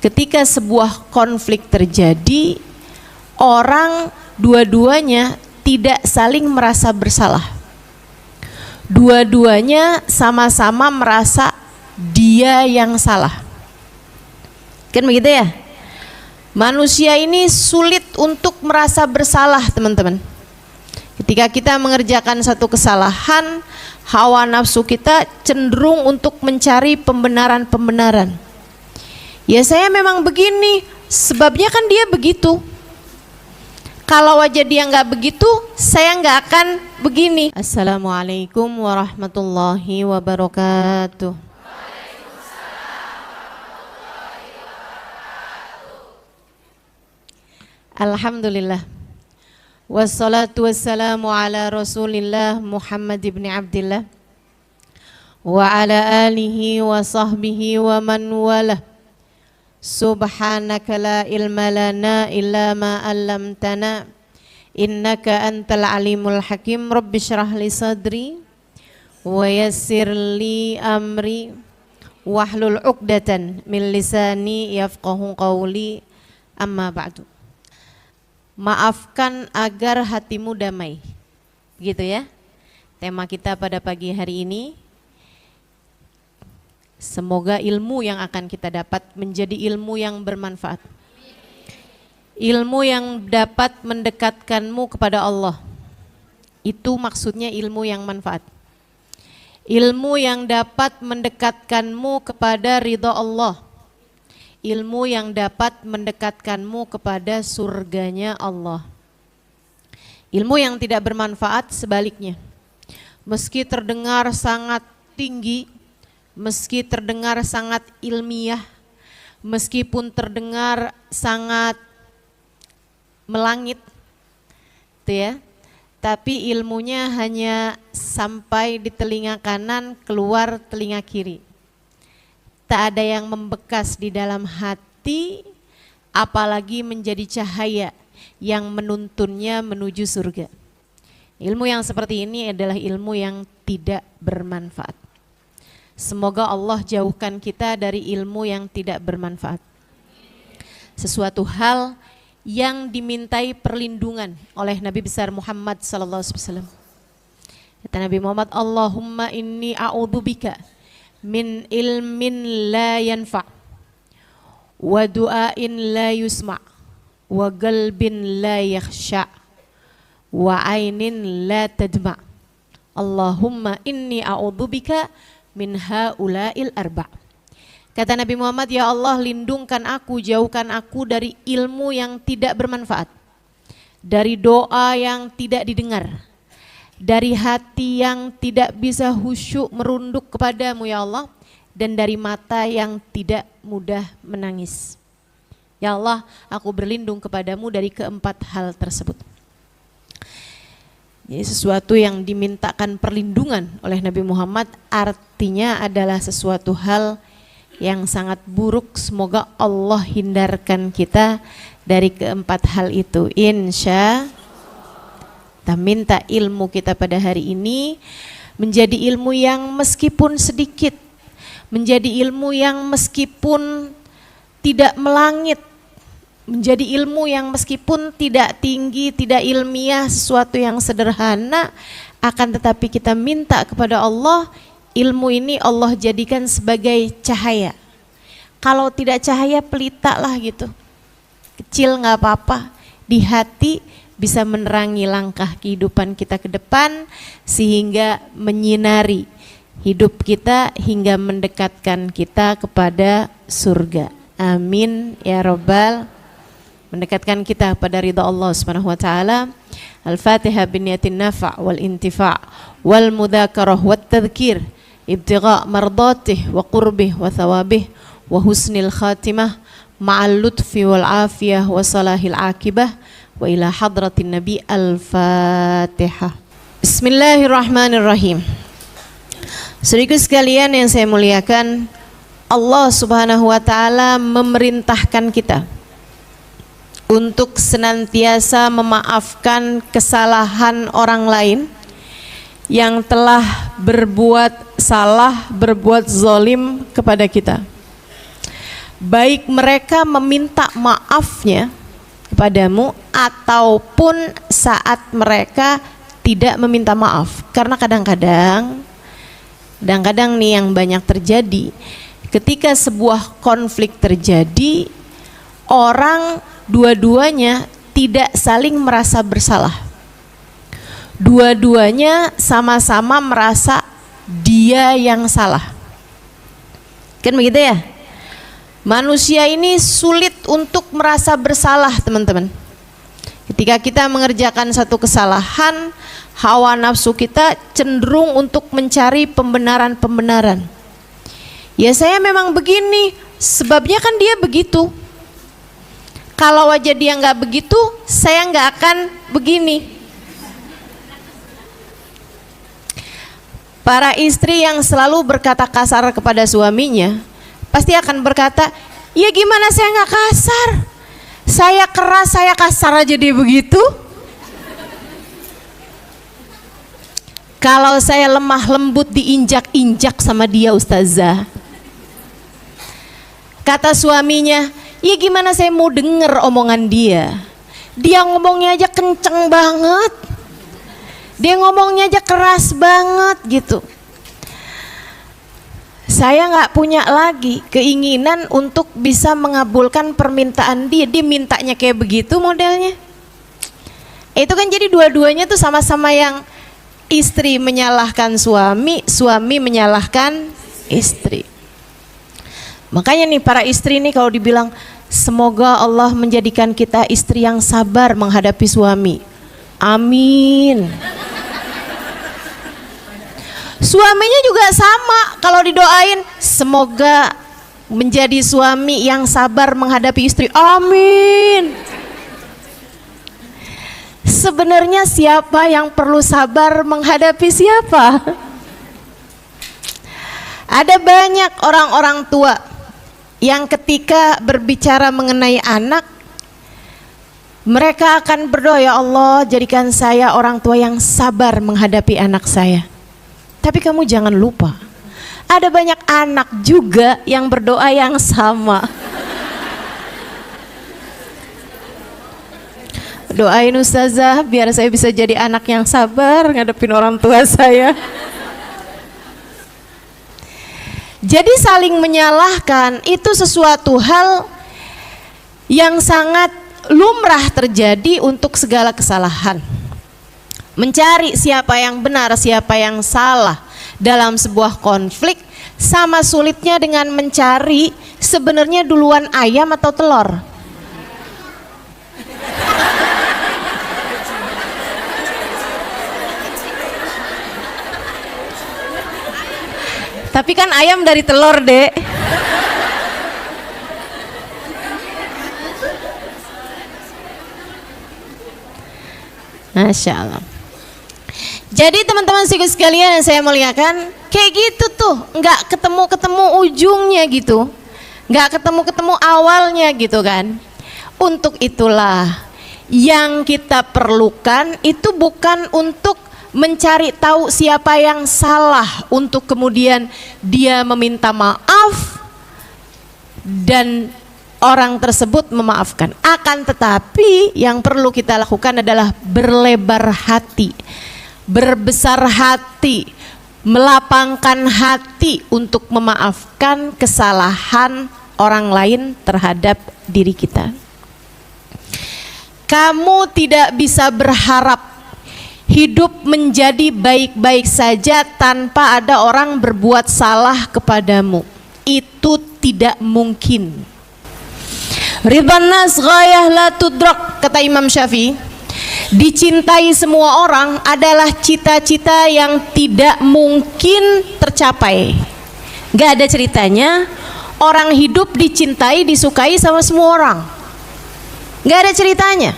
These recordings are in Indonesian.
ketika sebuah konflik terjadi, orang dua-duanya tidak saling merasa bersalah. Dua-duanya sama-sama merasa dia yang salah. Kan begitu ya? Manusia ini sulit untuk merasa bersalah, teman-teman. Ketika kita mengerjakan satu kesalahan, hawa nafsu kita cenderung untuk mencari pembenaran-pembenaran. Ya saya memang begini, sebabnya kan dia begitu. Kalau aja dia nggak begitu, saya nggak akan begini. Assalamualaikum warahmatullahi wabarakatuh. Alhamdulillah. Wassalatu wassalamu ala Rasulillah Muhammad ibn Abdillah wa ala alihi wa sahbihi wa man walah. Subhanaka la ilma lana illa ma 'allamtana innaka antal alimul hakim. Rabbi shrah li sadri wa yassir li amri wahlul 'uqdatan min lisani yafqahu qawli. Amma ba'du. Maafkan agar hatimu damai. Begitu ya tema kita pada pagi hari ini. Semoga ilmu yang akan kita dapat menjadi ilmu yang bermanfaat. Ilmu yang dapat mendekatkanmu kepada Allah. Itu maksudnya ilmu yang manfaat. Ilmu yang dapat mendekatkanmu kepada ridha Allah. Ilmu yang dapat mendekatkanmu kepada surganya Allah. Ilmu yang tidak bermanfaat sebaliknya. Meski terdengar sangat tinggi, meski terdengar sangat ilmiah, meskipun terdengar sangat melangit, gitu ya, tapi ilmunya hanya sampai di telinga kanan, keluar telinga kiri. Tak ada yang membekas di dalam hati, apalagi menjadi cahaya yang menuntunnya menuju surga. Ilmu yang seperti ini adalah ilmu yang tidak bermanfaat. Semoga Allah jauhkan kita dari ilmu yang tidak bermanfaat. Sesuatu hal yang dimintai perlindungan oleh Nabi besar Muhammad SAW. Kata Nabi Muhammad, Allahumma inni a'udzubika min ilmin la yanfa' wa du'ain la yusma' wa qalbin la yakhsha' wa ainin la tadma'. Allahumma inni a'udzubika min haula'il arba'. Kata Nabi Muhammad, ya Allah lindungkan aku, jauhkan aku dari ilmu yang tidak bermanfaat, dari doa yang tidak didengar, dari hati yang tidak bisa khusyuk merunduk kepadamu ya Allah, dan dari mata yang tidak mudah menangis. Ya Allah, aku berlindung kepadamu dari keempat hal tersebut. Jadi sesuatu yang dimintakan perlindungan oleh Nabi Muhammad artinya adalah sesuatu hal yang sangat buruk. Semoga Allah hindarkan kita dari keempat hal itu. Insya kita minta ilmu kita pada hari ini menjadi ilmu yang meskipun sedikit, menjadi ilmu yang meskipun tidak melangit, menjadi ilmu yang meskipun tidak tinggi, tidak ilmiah, sesuatu yang sederhana, akan tetapi kita minta kepada Allah, ilmu ini Allah jadikan sebagai cahaya. Kalau tidak cahaya pelita lah gitu, kecil nggak apa-apa, di hati bisa menerangi langkah kehidupan kita ke depan, sehingga menyinari hidup kita hingga mendekatkan kita kepada surga. Amin ya rabbal. Mendekatkan kita pada ridha Allah Subhanahu wa taala. Al-Fatihah biniyatin nafa' wal intifa' wal mudzakarah wat tadhkir ibtigha' mardatih wa qurbih wa thawabih wa husnil khatimah ma'al lutfi wal afiyah wa salahil akibah wa ila hadratin nabi. Al-Fatihah. Bismillahirrahmanirrahim. Saudaraku sekalian yang saya muliakan, Allah Subhanahu wa taala memerintahkan kita untuk senantiasa memaafkan kesalahan orang lain yang telah berbuat salah, berbuat zalim kepada kita. baik mereka meminta maafnya kepadamu ataupun saat mereka tidak meminta maaf. Karena kadang-kadang nih yang banyak terjadi, ketika sebuah konflik terjadi, orang dua-duanya tidak saling merasa bersalah. Dua-duanya sama-sama merasa dia yang salah. Kan begitu ya? Manusia ini sulit untuk merasa bersalah, teman-teman. Ketika kita mengerjakan satu kesalahan, hawa nafsu kita cenderung untuk mencari pembenaran-pembenaran. Ya saya memang begini, sebabnya kan dia begitu. Kalau aja dia nggak begitu, saya nggak akan begini. Para istri yang selalu berkata kasar kepada suaminya pasti akan berkata, ya gimana saya nggak kasar? Saya keras, saya kasar aja dia begitu. Kalau saya lemah lembut diinjak-injak sama dia ustazah. Kata suaminya, ya gimana saya mau denger omongan dia? Dia ngomongnya aja kenceng banget. Dia ngomongnya aja keras banget gitu. Saya nggak punya lagi keinginan untuk bisa mengabulkan permintaan dia. Dia mintanya kayak begitu modelnya. Itu kan jadi dua-duanya tuh sama-sama yang istri menyalahkan suami, suami menyalahkan istri. Makanya nih para istri nih kalau dibilang semoga Allah menjadikan kita istri yang sabar menghadapi suami. Amin. Suaminya juga sama, kalau didoain semoga menjadi suami yang sabar menghadapi istri. Amin. Sebenarnya siapa yang perlu sabar menghadapi siapa? Ada banyak orang-orang tua yang ketika berbicara mengenai anak, mereka akan berdoa, ya Allah jadikan saya orang tua yang sabar menghadapi anak saya. Tapi kamu jangan lupa, ada banyak anak juga yang berdoa yang sama. Doain ustazah biar saya bisa jadi anak yang sabar ngadepin orang tua saya. Jadi saling menyalahkan itu sesuatu hal yang sangat lumrah terjadi untuk segala kesalahan. Mencari siapa yang benar, siapa yang salah dalam sebuah konflik sama sulitnya dengan mencari sebenarnya duluan ayam atau telur. Tapi kan ayam dari telur, Dek. Masya Allah. Jadi teman-teman sekalian yang saya muliakan, kayak gitu tuh, nggak ketemu ujungnya gitu, nggak ketemu awalnya gitu kan. Untuk itulah yang kita perlukan itu bukan untuk mencari tahu siapa yang salah untuk kemudian dia meminta maaf dan orang tersebut memaafkan. Akan tetapi yang perlu kita lakukan adalah berlebar hati, berbesar hati, melapangkan hati untuk memaafkan kesalahan orang lain terhadap diri kita. Kamu tidak bisa berharap hidup menjadi baik-baik saja tanpa ada orang berbuat salah kepadamu. Itu tidak mungkin. Ridwan nas ghayah la tudrak, kata Imam Syafi'i. Dicintai semua orang adalah cita-cita yang tidak mungkin tercapai. Gak ada ceritanya orang hidup dicintai, disukai sama semua orang. Gak ada ceritanya,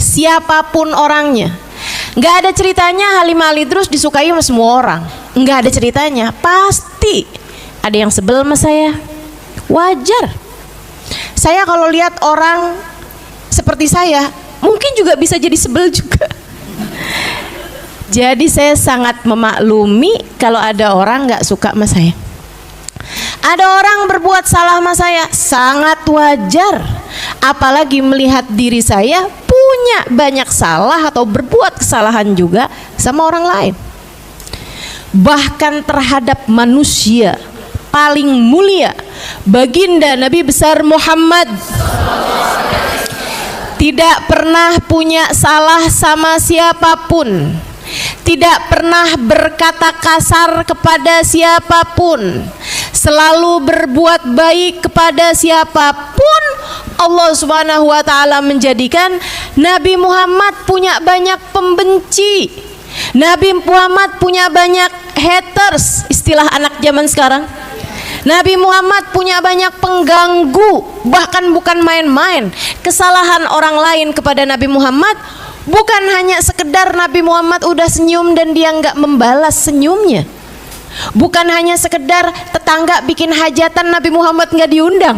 siapapun orangnya. Gak ada ceritanya Halimah Idrus disukai sama semua orang. Gak ada ceritanya. Pasti ada yang sebel sama saya. Wajar. Saya kalau lihat orang seperti saya, mungkin juga bisa jadi sebel juga. Jadi saya sangat memaklumi kalau ada orang gak suka sama saya. Ada orang berbuat salah sama saya, sangat wajar. Apalagi melihat diri saya punya banyak salah atau berbuat kesalahan juga sama orang lain. Bahkan terhadap manusia paling mulia, baginda Nabi besar Muhammad, tidak pernah punya salah sama siapapun, tidak pernah berkata kasar kepada siapapun, selalu berbuat baik kepada siapapun. Allah Subhanahu wa taala menjadikan Nabi Muhammad punya banyak pembenci. Nabi Muhammad punya banyak haters, istilah anak zaman sekarang. Nabi Muhammad punya banyak pengganggu, bahkan bukan main-main. Kesalahan orang lain kepada Nabi Muhammad bukan hanya sekedar Nabi Muhammad udah senyum dan dia nggak membalas senyumnya. Bukan hanya sekedar tetangga bikin hajatan Nabi Muhammad nggak diundang.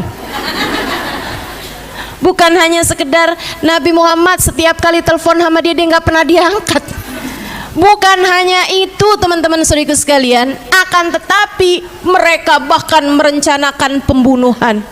Bukan hanya sekedar Nabi Muhammad setiap kali telepon sama dia nggak pernah diangkat. Bukan hanya itu teman-teman saudaraku sekalian, akan tetapi mereka bahkan merencanakan pembunuhan.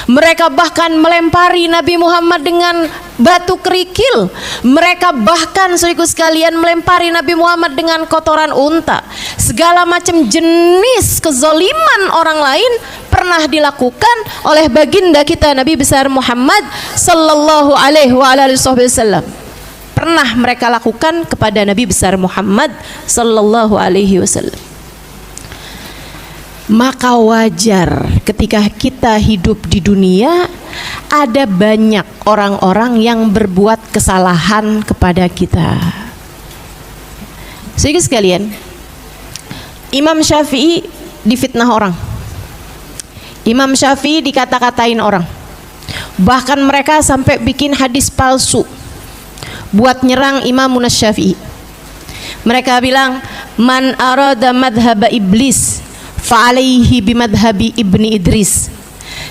Mereka bahkan melempari Nabi Muhammad dengan batu kerikil. Mereka bahkan saudaraku sekalian melempari Nabi Muhammad dengan kotoran unta. Segala macam jenis kezaliman orang lain pernah dilakukan oleh baginda kita Nabi besar Muhammad sallallahu alaihi wasallam. Pernah mereka lakukan kepada Nabi besar Muhammad sallallahu alaihi wasallam. Maka wajar ketika kita hidup di dunia ada banyak orang-orang yang berbuat kesalahan kepada kita. Saudara sekalian, Imam Syafi'i difitnah orang. Imam Syafi'i dikata-katain orang. Bahkan mereka sampai bikin hadis palsu buat nyerang Imam Syafi'i. Mereka bilang, man arada madhaba iblis fa'alaihi bimadhabi ibni Idris.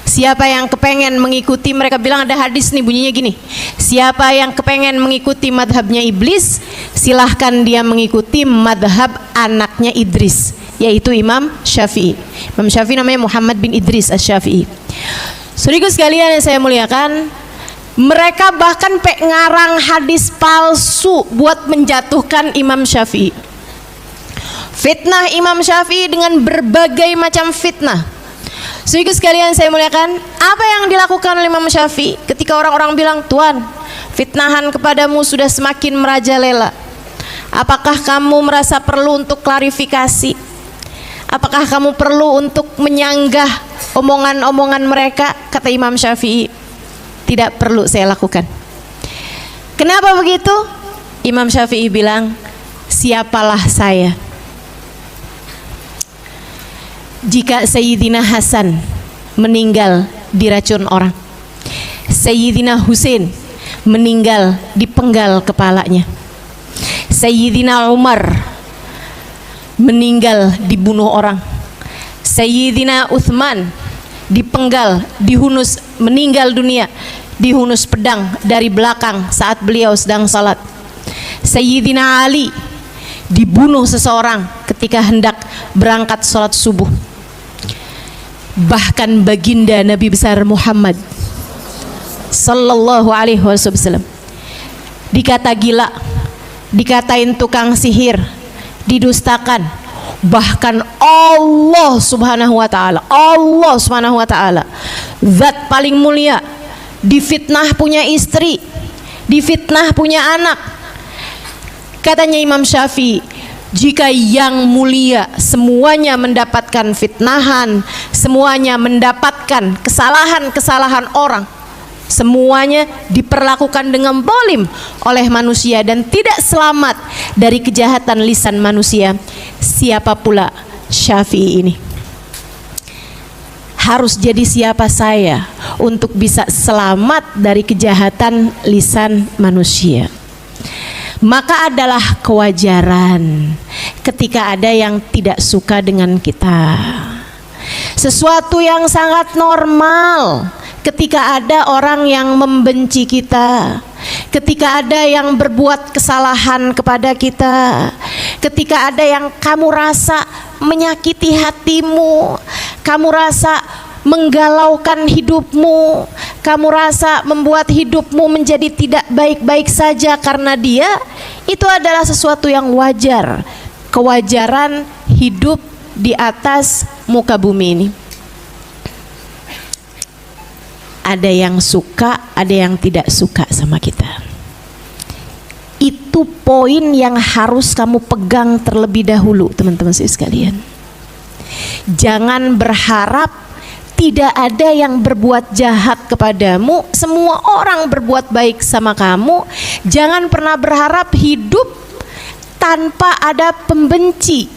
Siapa yang kepengen mengikuti, mereka bilang ada hadis nih bunyinya gini, siapa yang kepengen mengikuti madhabnya iblis, silahkan dia mengikuti madhab anaknya Idris, yaitu Imam Syafi'i. Imam Syafi'i namanya Muhammad bin Idris Asy-Syafi'i. Saudaraku sekalian yang saya muliakan, mereka bahkan ngarang hadis palsu buat menjatuhkan Imam Syafi'i. Fitnah Imam Syafi'i dengan berbagai macam fitnah. Saudara sekalian saya muliakan, apa yang dilakukan oleh Imam Syafi'i ketika orang-orang bilang, Tuan, fitnahan kepadamu sudah semakin merajalela. Apakah kamu merasa perlu untuk klarifikasi? Apakah kamu perlu untuk menyanggah omongan-omongan mereka? Kata Imam Syafi'i, tidak perlu saya lakukan. Kenapa begitu? Imam Syafi'i bilang, siapalah saya jika Sayyidina Hasan meninggal diracun orang, Sayyidina Husain meninggal dipenggal kepalanya, Sayyidina Umar meninggal dibunuh orang, Sayyidina Uthman dipenggal, dihunus, meninggal dunia, dihunus pedang dari belakang saat beliau sedang salat, Sayyidina Ali dibunuh seseorang ketika hendak berangkat salat subuh. Bahkan baginda Nabi besar Muhammad sallallahu alaihi wasallam dikata gila, dikatain tukang sihir, didustakan. Bahkan Allah subhanahu wa ta'ala, zat paling mulia, difitnah punya istri, difitnah punya anak. Katanya Imam Syafi'i, jika yang mulia semuanya mendapatkan fitnahan, semuanya mendapatkan kesalahan-kesalahan orang, semuanya diperlakukan dengan zalim oleh manusia dan tidak selamat dari kejahatan lisan manusia, siapa pula Syafi'i ini? Harus jadi siapa saya untuk bisa selamat dari kejahatan lisan manusia? Maka adalah kewajaran ketika ada yang tidak suka dengan kita. Sesuatu yang sangat normal ketika ada orang yang membenci kita, ketika ada yang berbuat kesalahan kepada kita. ketika ada yang kamu rasa menyakiti hatimu, kamu rasa menggalaukan hidupmu, kamu rasa membuat hidupmu menjadi tidak baik-baik saja karena dia, itu adalah sesuatu yang wajar, kewajaran hidup di atas muka bumi ini. Ada yang suka, ada yang tidak suka sama kita. Itu poin yang harus kamu pegang terlebih dahulu, teman-teman sekalian. Jangan berharap tidak ada yang berbuat jahat kepadamu, semua orang berbuat baik sama kamu. Jangan pernah berharap hidup tanpa ada pembenci.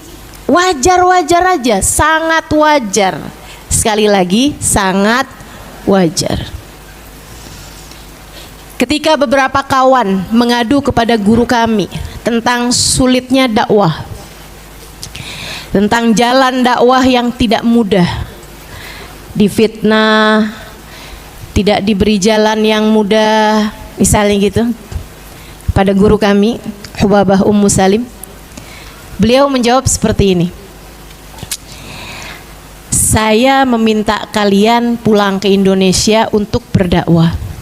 Wajar-wajar aja, sangat wajar. Sekali lagi, sangat wajar. Ketika beberapa kawan mengadu kepada guru kami tentang sulitnya dakwah, tentang jalan dakwah yang tidak mudah, difitnah, tidak diberi jalan yang mudah, misalnya gitu, pada guru kami Hubabah Ummu Salim, beliau menjawab seperti ini: saya meminta kalian pulang ke Indonesia untuk berdakwah.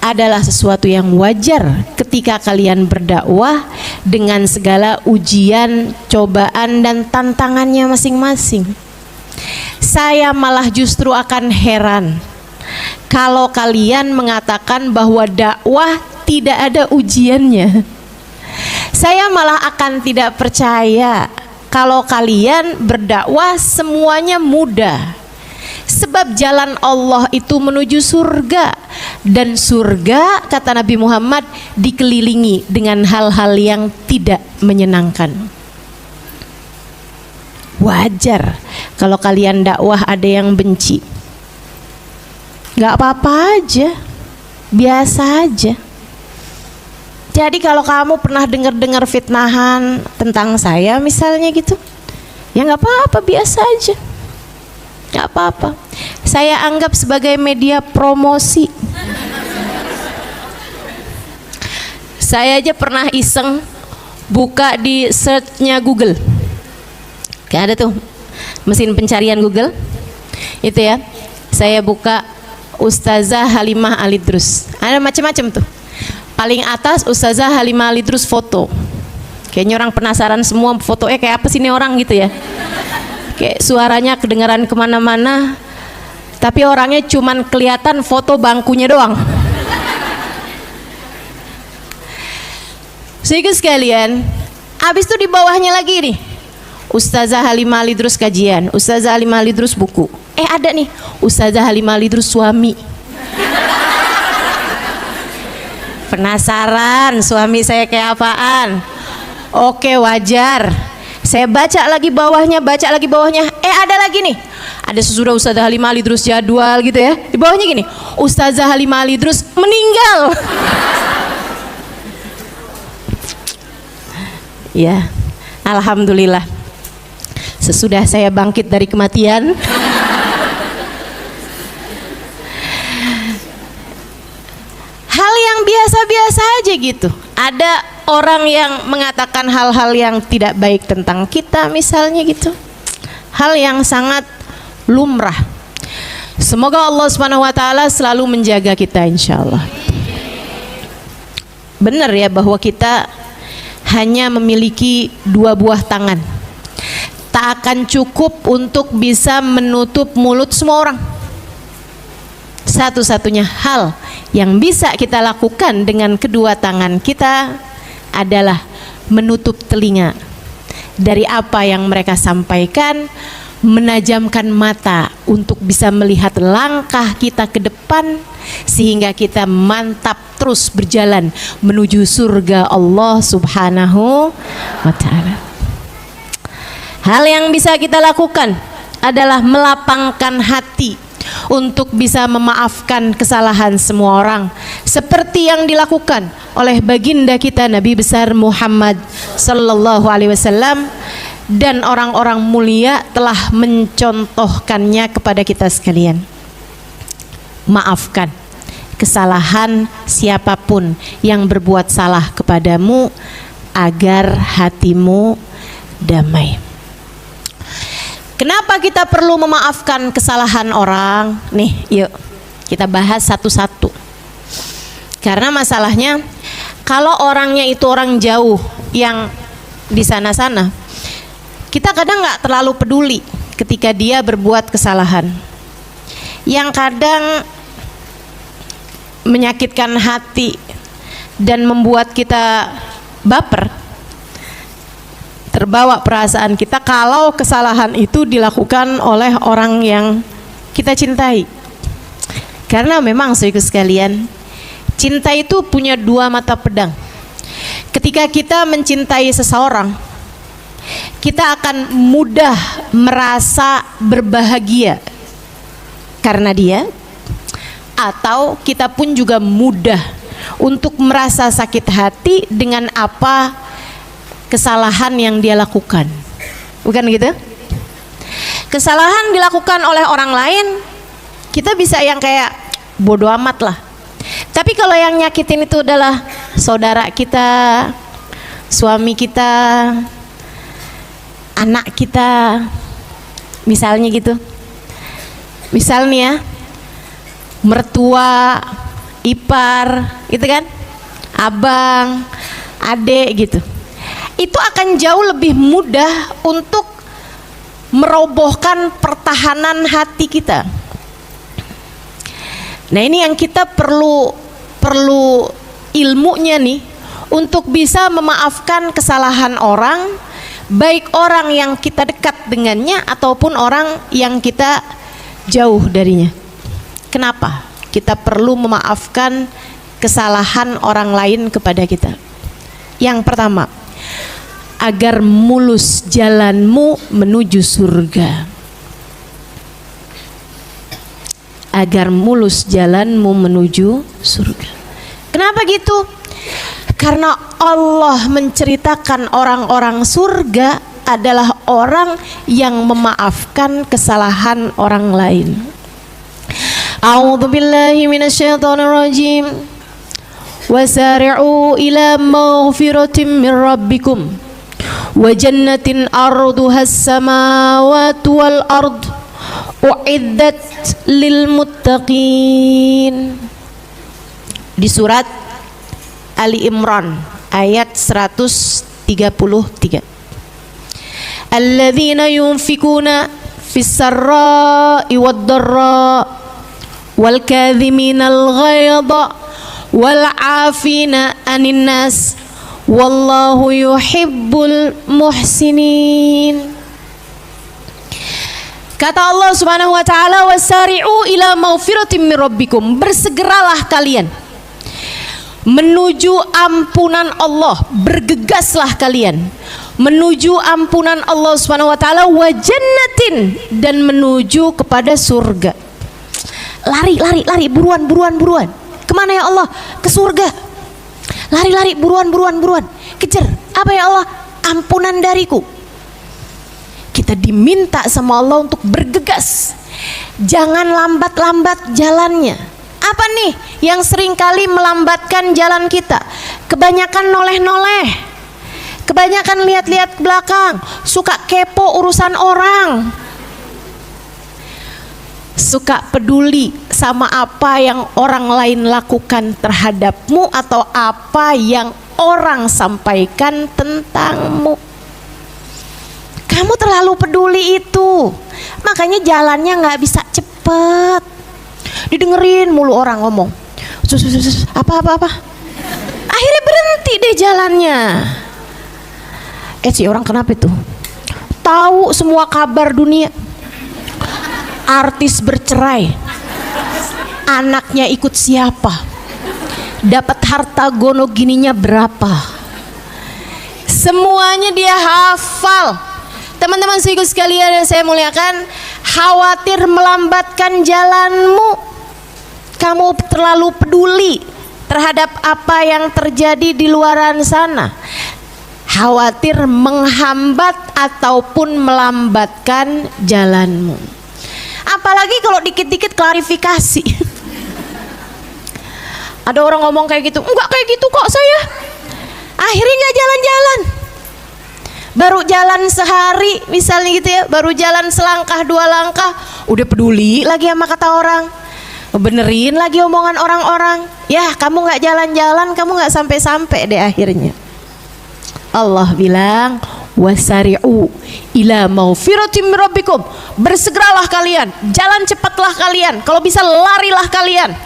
Adalah sesuatu yang wajar ketika kalian berdakwah dengan segala ujian, cobaan dan tantangannya masing-masing. Saya malah justru akan heran kalau kalian mengatakan bahwa dakwah tidak ada ujiannya. Saya malah akan tidak percaya kalau kalian berdakwah semuanya mudah. Sebab jalan Allah itu menuju surga, dan surga, kata Nabi Muhammad, dikelilingi dengan hal-hal yang tidak menyenangkan. Wajar kalau kalian dakwah ada yang benci. Gak apa-apa aja, biasa aja. Jadi kalau kamu pernah dengar-dengar fitnahan tentang saya misalnya gitu, ya gak apa-apa, biasa aja, gak apa-apa. Saya anggap sebagai media promosi. Saya aja pernah iseng buka di search-nya Google. Kayak ada tuh mesin pencarian Google itu ya, saya buka Ustazah Halimah Alidrus, ada macam-macam tuh. Paling atas Ustazah Halimah Alidrus foto. Kayaknya orang penasaran semua fotonya kayak apa sih ini orang gitu ya. Kayak suaranya kedengaran kemana-mana, tapi orangnya cuman kelihatan foto bangkunya doang. Sehingga sekalian, abis itu di bawahnya lagi nih, Ustazah Halimah Alidrus kajian, Ustazah Halimah Alidrus buku. Ada nih, Ustazah Halimah Alidrus suami. Penasaran suami saya kayak apaan? Oke, wajar. Saya baca lagi bawahnya, ada lagi nih. Ada sesudah Ustazah Halimah Alidrus jadwal gitu ya. Di bawahnya gini, Ustazah Halimah Alidrus meninggal. Ya, alhamdulillah. Sesudah saya bangkit dari kematian, hal yang biasa-biasa aja gitu. Ada orang yang mengatakan hal-hal yang tidak baik tentang kita misalnya gitu. Hal yang sangat lumrah. Semoga Allah Subhanahu wa taala selalu menjaga kita insyaallah. Benar ya bahwa kita hanya memiliki dua buah tangan. Tak akan cukup untuk bisa menutup mulut semua orang. Satu-satunya hal yang bisa kita lakukan dengan kedua tangan kita adalah menutup telinga dari apa yang mereka sampaikan, menajamkan mata untuk bisa melihat langkah kita ke depan, sehingga kita mantap terus berjalan menuju surga Allah Subhanahu wa ta'ala. Hal yang bisa kita lakukan adalah melapangkan hati untuk bisa memaafkan kesalahan semua orang, seperti yang dilakukan oleh baginda kita Nabi besar Muhammad sallallahu alaihi wasallam, dan orang-orang mulia telah mencontohkannya kepada kita sekalian. Maafkan kesalahan siapapun yang berbuat salah kepadamu, agar hatimu damai. Kenapa kita perlu memaafkan kesalahan orang? Nih, yuk kita bahas satu-satu. Karena masalahnya kalau orangnya itu orang jauh yang di sana-sana, kita kadang nggak terlalu peduli ketika dia berbuat kesalahan yang kadang menyakitkan hati dan membuat kita baper, terbawa perasaan kita kalau kesalahan itu dilakukan oleh orang yang kita cintai. Karena memang saudara sekalian, cinta itu punya dua mata pedang. Ketika kita mencintai seseorang, kita akan mudah merasa berbahagia karena dia, atau kita pun juga mudah untuk merasa sakit hati dengan apa kesalahan yang dia lakukan. Bukan gitu? Kesalahan dilakukan oleh orang lain, kita bisa yang kayak bodoh amat lah. Tapi kalau yang nyakitin itu adalah saudara kita, suami kita, anak kita, misalnya gitu. Misalnya mertua, ipar, gitu kan, abang, adik gitu. Itu akan jauh lebih mudah untuk merobohkan pertahanan hati kita. Nah, ini yang kita perlu ilmunya nih untuk bisa memaafkan kesalahan orang, baik orang yang kita dekat dengannya ataupun orang yang kita jauh darinya. Kenapa kita perlu memaafkan kesalahan orang lain kepada kita? Yang pertama, agar mulus jalanmu menuju surga. Agar mulus jalanmu menuju surga. Kenapa gitu? Karena Allah menceritakan orang-orang surga adalah orang yang memaafkan kesalahan orang lain. A'udzu billahi minasyaitonir rajim. Wasari'u ila maghfiratin min rabbikum wa jannatin arduhas samawati wal ard u'iddat lil muttaqin. Di surat Ali Imran ayat 133. Alladzina yunfikuna fis sarra'i wad dharra wal kadhiminal ghaidha wal 'afina 'anil nas wallahu yuhibbul muhsinin. Kata Allah Subhanahu wa taala, wasari'u ila maghfiratin min rabbikum, bersegeralah kalian menuju ampunan Allah, bergegaslah kalian menuju ampunan Allah Subhanahu wa taala, wa jannatin, dan menuju kepada surga. Lari, buruan. Kemana ya Allah? Ke surga. Lari, buruan. Kejar. Apa ya Allah? Ampunan dariku. Kita diminta sama Allah untuk bergegas. Jangan lambat-lambat jalannya. Apa nih yang seringkali melambatkan jalan kita? Kebanyakan noleh-noleh. Kebanyakan lihat-lihat ke belakang. Suka kepo urusan orang. Suka peduli sama apa yang orang lain lakukan terhadapmu atau apa yang orang sampaikan tentangmu. Kamu terlalu peduli itu, makanya jalannya nggak bisa cepet. Didengerin mulu orang ngomong, apa. Akhirnya berhenti deh jalannya. Si orang kenapa itu? Tahu semua kabar dunia. Artis bercerai, anaknya ikut siapa, dapat harta gono gininya berapa, semuanya dia hafal. Teman-teman saudara sekalian yang saya muliakan, khawatir melambatkan jalanmu. Kamu terlalu peduli terhadap apa yang terjadi di luaran sana, khawatir menghambat ataupun melambatkan jalanmu. Apalagi kalau dikit-dikit klarifikasi. Ada orang ngomong kayak gitu, enggak kayak gitu kok saya. Akhirnya nggak jalan-jalan. Baru jalan sehari misalnya gitu ya, baru jalan selangkah dua langkah udah peduli lagi sama kata orang, benerin lagi omongan orang-orang. Ya kamu nggak jalan-jalan, kamu nggak sampai-sampai deh akhirnya. Allah bilang wasari'u ila maufiratim min rabbikum, bersegeralah kalian, jalan cepatlah kalian, kalau bisa larilah kalian,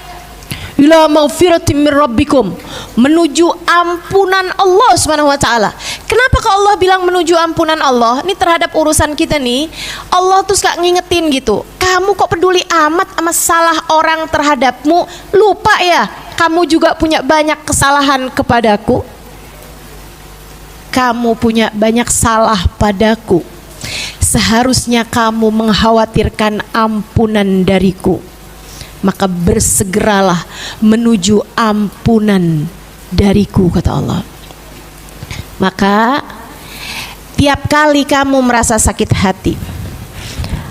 ila maufiratim min rabbikum, menuju ampunan Allah Subhanahu wa taala. Kenapa kok Allah bilang menuju ampunan Allah? Ini terhadap urusan kita nih, Allah tuh suka ngingetin gitu. Kamu kok peduli amat sama salah orang terhadapmu? Lupa ya, kamu juga punya banyak kesalahan kepadaku. Kamu punya banyak salah padaku. Seharusnya kamu mengkhawatirkan ampunan dariku. Maka bersegeralah menuju ampunan dariku, kata Allah. Maka tiap kali kamu merasa sakit hati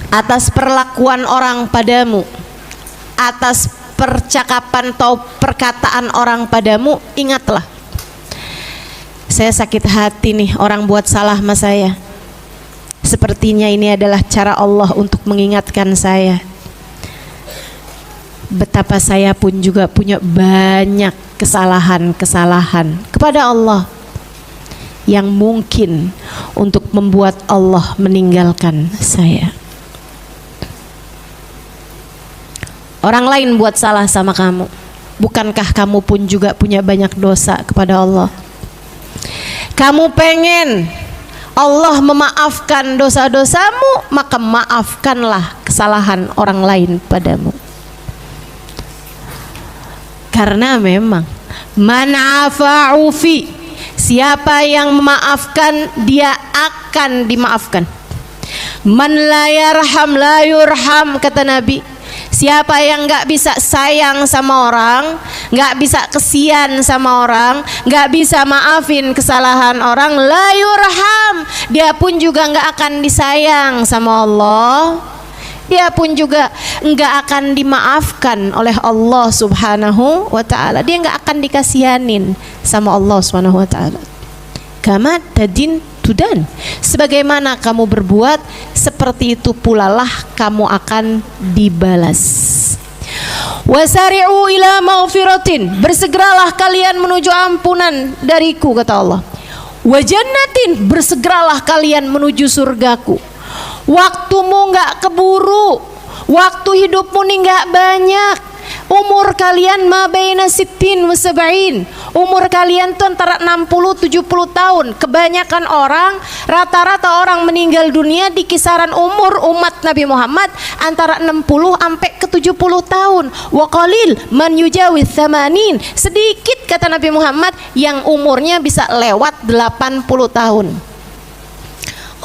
atas perlakuan orang padamu, atas percakapan atau perkataan orang padamu, ingatlah, saya sakit hati nih orang buat salah sama saya. Sepertinya ini adalah cara Allah untuk mengingatkan saya betapa saya pun juga punya banyak kesalahan-kesalahan kepada Allah yang mungkin untuk membuat Allah meninggalkan saya. Orang lain buat salah sama kamu, bukankah kamu pun juga punya banyak dosa kepada Allah? Kamu pengen Allah memaafkan dosa-dosamu, maka maafkanlah kesalahan orang lain padamu. Karena memang man afa'u fi, siapa yang memaafkan dia akan dimaafkan. Man la yarham la yurham, kata Nabi. Siapa yang nggak bisa sayang sama orang, nggak bisa kesian sama orang, nggak bisa maafin kesalahan orang, la yurham, dia pun juga nggak akan disayang sama Allah. Dia pun juga nggak akan dimaafkan oleh Allah Subhanahu wa ta'ala. Dia nggak akan dikasihanin sama Allah Subhanahu wa ta'ala. Kama tadin tudan, sebagaimana kamu berbuat, seperti itu pula lah kamu akan dibalas. Wasari'u ila maghfiratin, bersegeralah kalian menuju ampunan dariku, kata Allah. Wa jannatin, bersegeralah kalian menuju surgaku. Waktumu nggak keburu, waktu hidupmu nih nggak banyak. Umur kalian ma baina sittin wa sab'in, umur kalian tuh antara 60-70 tahun. Kebanyakan orang, rata-rata orang meninggal dunia di kisaran umur umat Nabi Muhammad antara 60 sampai ke 70 tahun. Wa qalil man yujawiz 80, sedikit kata Nabi Muhammad yang umurnya bisa lewat 80 tahun.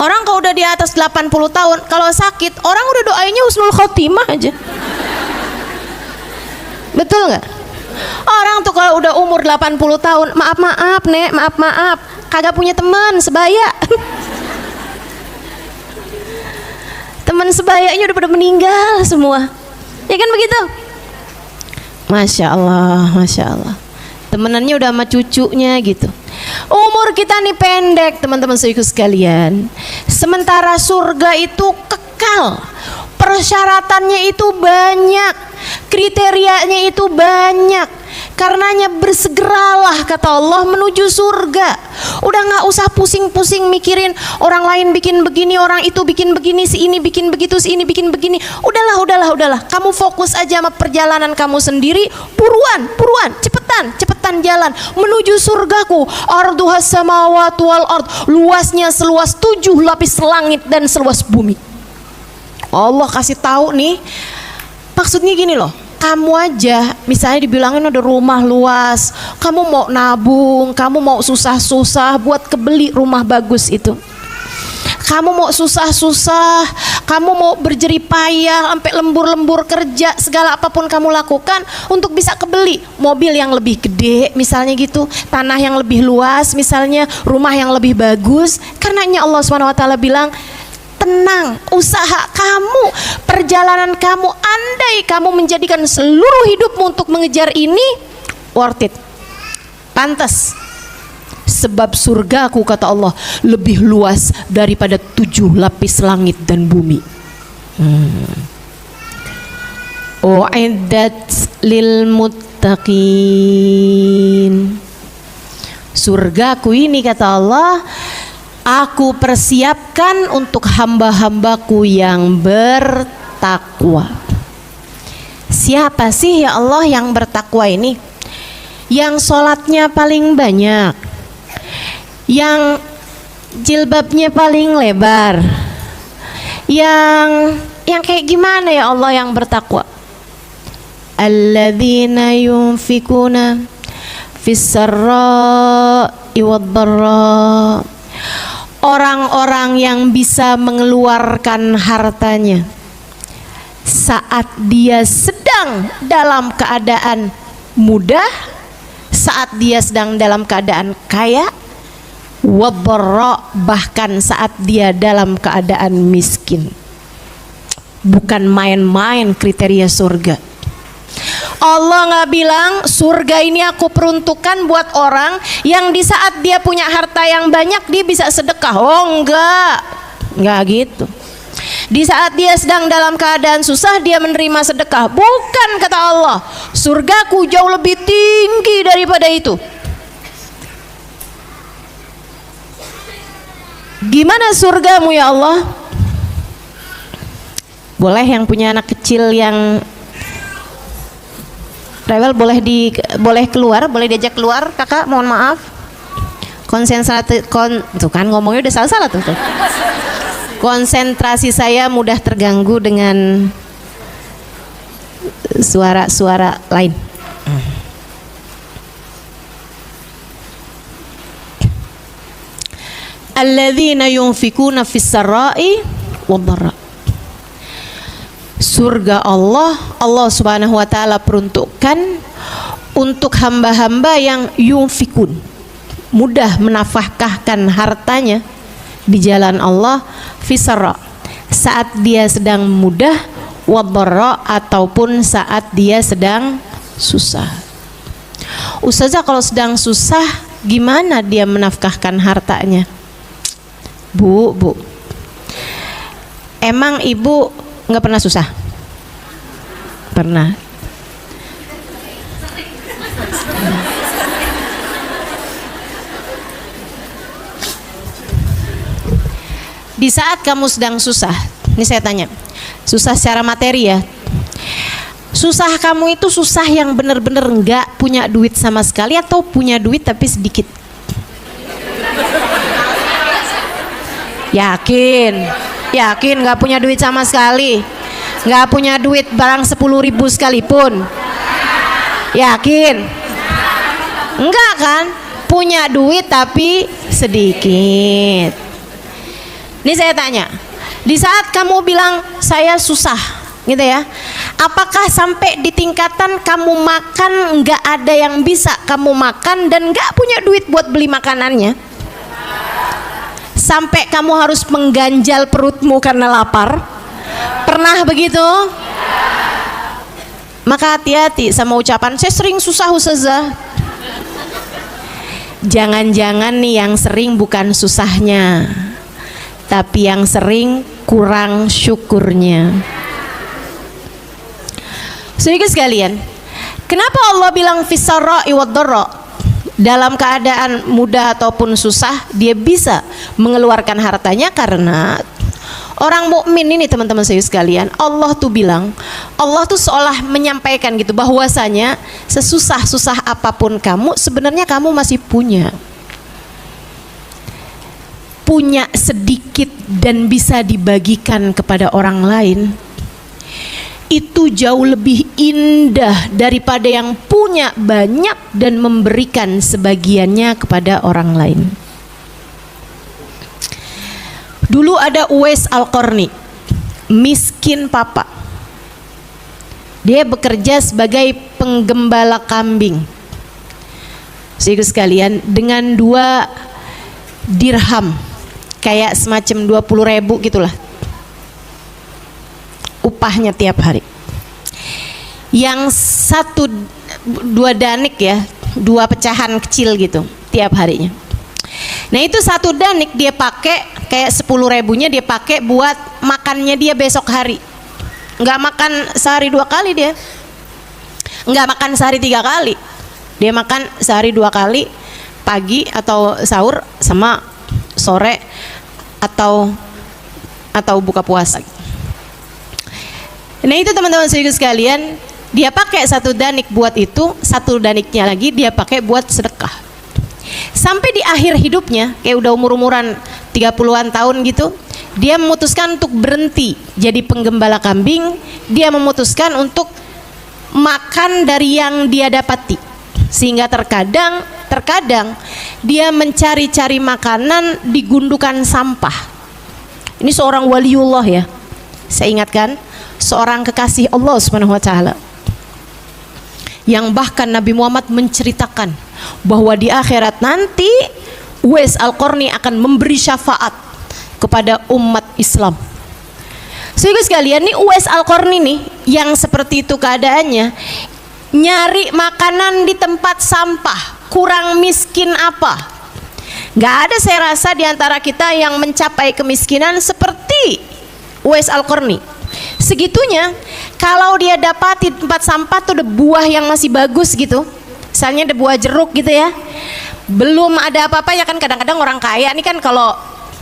Orang kalau udah di atas 80 tahun, kalau sakit, orang udah doainya husnul khotimah aja. Betul nggak? Orang tuh kalau udah umur 80 tahun, maaf nek, maaf, kagak punya teman sebaya. Teman sebayanya udah pada meninggal semua. Ya kan begitu? Masya Allah. Temenannya udah sama cucunya gitu. Umur kita nih pendek, teman-teman saudaraku sekalian. Sementara surga itu kekal, persyaratannya itu banyak, kriterianya itu banyak. Karenanya bersegeralah, kata Allah, menuju surga. Udah nggak usah pusing-pusing mikirin orang lain bikin begini, orang itu bikin begini, si ini bikin begitu, si ini bikin begini. Udahlah. Kamu fokus aja sama perjalanan kamu sendiri. Buruan, cepetan jalan menuju surgaku. Arduhas samawati wal ard, luasnya seluas 7 lapis langit dan seluas bumi. Allah kasih tahu nih, maksudnya gini loh. Kamu aja misalnya dibilangin ada rumah luas, kamu mau nabung, kamu mau susah-susah buat kebeli rumah bagus itu. Kamu mau susah-susah, kamu mau berjerih payah sampai lembur-lembur kerja, segala apapun kamu lakukan untuk bisa kebeli mobil yang lebih gede misalnya gitu, tanah yang lebih luas misalnya, rumah yang lebih bagus. Karenanya Allah SWT bilang, tenang, usaha kamu, perjalanan kamu, andai kamu menjadikan seluruh hidupmu untuk mengejar ini, worth it, pantas. sebab surgaku, kata Allah, lebih luas daripada 7 lapis langit dan bumi. U'iddat lil muttaqin. Surgaku ini, kata Allah, aku persiapkan untuk hamba-hambaku yang bertakwa. Siapa sih ya Allah yang bertakwa ini? Yang sholatnya paling banyak, yang jilbabnya paling lebar, yang kayak gimana ya Allah yang bertakwa? Alladzina yunfikuna fis sarra'i wad dharra. Orang-orang yang bisa mengeluarkan hartanya saat dia sedang dalam keadaan mudah, saat dia sedang dalam keadaan kaya, wad dharra, bahkan saat dia dalam keadaan miskin. Bukan main-main kriteria surga. Allah nggak bilang surga ini aku peruntukkan buat orang yang di saat dia punya harta yang banyak dia bisa sedekah. Oh enggak gitu. Di saat dia sedang dalam keadaan susah dia menerima sedekah. Bukan, kata Allah, surgaku jauh lebih tinggi daripada itu. Gimana surgamu ya Allah? Boleh yang punya anak kecil yang rewel boleh keluar, boleh diajak keluar, kakak, mohon maaf. Tuh kan ngomongnya udah salah-salah tuh. Konsentrasi saya mudah terganggu dengan suara-suara lain. Alladzina yunfikuna fis sarra'i wad dharra. Surga Allah Subhanahu wa taala peruntukkan untuk hamba-hamba yang yunfikun, mudah menafkahkan hartanya di jalan Allah, fisara, saat dia sedang mudah, wadharra, ataupun saat dia sedang susah. Ustazah, kalau sedang susah gimana dia menafkahkan hartanya? Bu, emang ibu nggak pernah susah? Pernah. Di saat kamu sedang susah, ini saya tanya, susah secara materi ya, susah kamu itu susah yang benar-benar nggak punya duit sama sekali atau punya duit tapi sedikit? Yakin nggak punya duit sama sekali, nggak punya duit barang 10.000 sekalipun? Yakin? Enggak kan? Punya duit tapi sedikit. Ini saya tanya, di saat kamu bilang saya susah, gitu ya, apakah sampai di tingkatan kamu makan nggak ada yang bisa kamu makan dan nggak punya duit buat beli makanannya? Sampai kamu harus mengganjal perutmu karena lapar? Pernah begitu? Maka hati-hati sama ucapan saya sering susah ustazah. Jangan-jangan nih yang sering bukan susahnya, tapi yang sering kurang syukurnya. Saudara sekalian, kenapa Allah bilang fisarra'i wad-dharra? Dalam keadaan mudah ataupun susah dia bisa mengeluarkan hartanya, karena orang mukmin ini teman-teman saya sekalian, Allah tuh bilang, Allah tuh seolah menyampaikan gitu bahwasanya sesusah-susah apapun kamu sebenarnya kamu masih punya sedikit dan bisa dibagikan kepada orang lain. Itu jauh lebih indah daripada yang punya banyak dan memberikan sebagiannya kepada orang lain. Dulu ada Uwais Al-Qarni, miskin papa. Dia bekerja sebagai penggembala kambing. Saudara sekalian, dengan 2 dirham, kayak semacam 20.000 gitulah upahnya tiap hari. Yang 2 danik ya, 2 pecahan kecil gitu tiap harinya. Nah itu satu danik dia pakai kayak 10.000-nya dia pakai buat makannya dia besok hari. Nggak makan sehari 2 kali dia, nggak makan sehari 3 kali, dia makan sehari 2 kali, pagi atau sahur sama sore atau buka puasa. Nah itu teman-teman sekalian, dia pakai satu danik buat itu, satu daniknya lagi dia pakai buat sedekah. Sampai di akhir hidupnya, kayak udah umur-umuran 30-an tahun gitu, dia memutuskan untuk berhenti jadi penggembala kambing. Dia memutuskan untuk makan dari yang dia dapati, sehingga terkadang dia mencari-cari makanan di gundukan sampah. Ini seorang waliullah ya, saya ingatkan, seorang kekasih Allah Subhanahu wa taala, yang bahkan Nabi Muhammad menceritakan bahwa di akhirat nanti Uwais Al-Qarni akan memberi syafaat kepada umat Islam. Sehingga sekalian nih Uwais Al-Qarni nih yang seperti itu keadaannya, nyari makanan di tempat sampah, kurang miskin apa? Gak ada saya rasa di antara kita yang mencapai kemiskinan seperti Uwais Al-Qarni. Segitunya, kalau dia dapati tempat sampah tuh ada buah yang masih bagus gitu, misalnya ada buah jeruk gitu ya, belum ada apa-apa ya kan. Kadang-kadang orang kaya nih kan kalau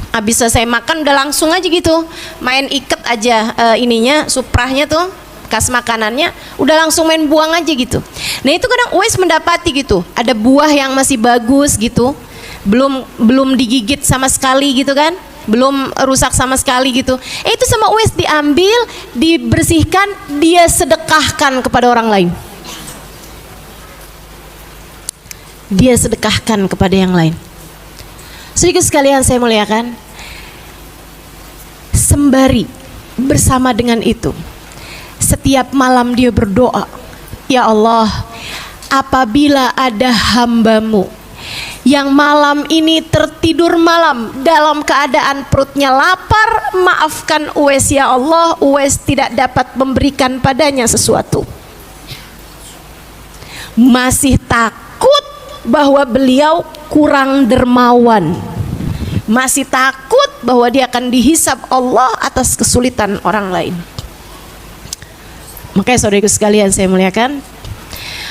habis selesai makan udah langsung aja gitu, main iket aja ininya, suprahnya tuh bekas makanannya, udah langsung main buang aja gitu. Nah itu kadang Uwais mendapati gitu, ada buah yang masih bagus gitu, belum digigit sama sekali gitu kan, belum rusak sama sekali gitu. Itu sama Uwais diambil, dibersihkan, dia sedekahkan kepada orang lain. Dia sedekahkan kepada yang lain. Sedikit sekalian saya muliakan, sembari bersama dengan itu, setiap malam dia berdoa, ya Allah, apabila ada hambamu yang malam ini tertidur malam dalam keadaan perutnya lapar, maafkan Uwais ya Allah, Uwais tidak dapat memberikan padanya sesuatu. Masih takut bahwa beliau kurang dermawan, masih takut bahwa dia akan dihisab Allah atas kesulitan orang lain. Makanya saudaraku sekalian saya muliakan,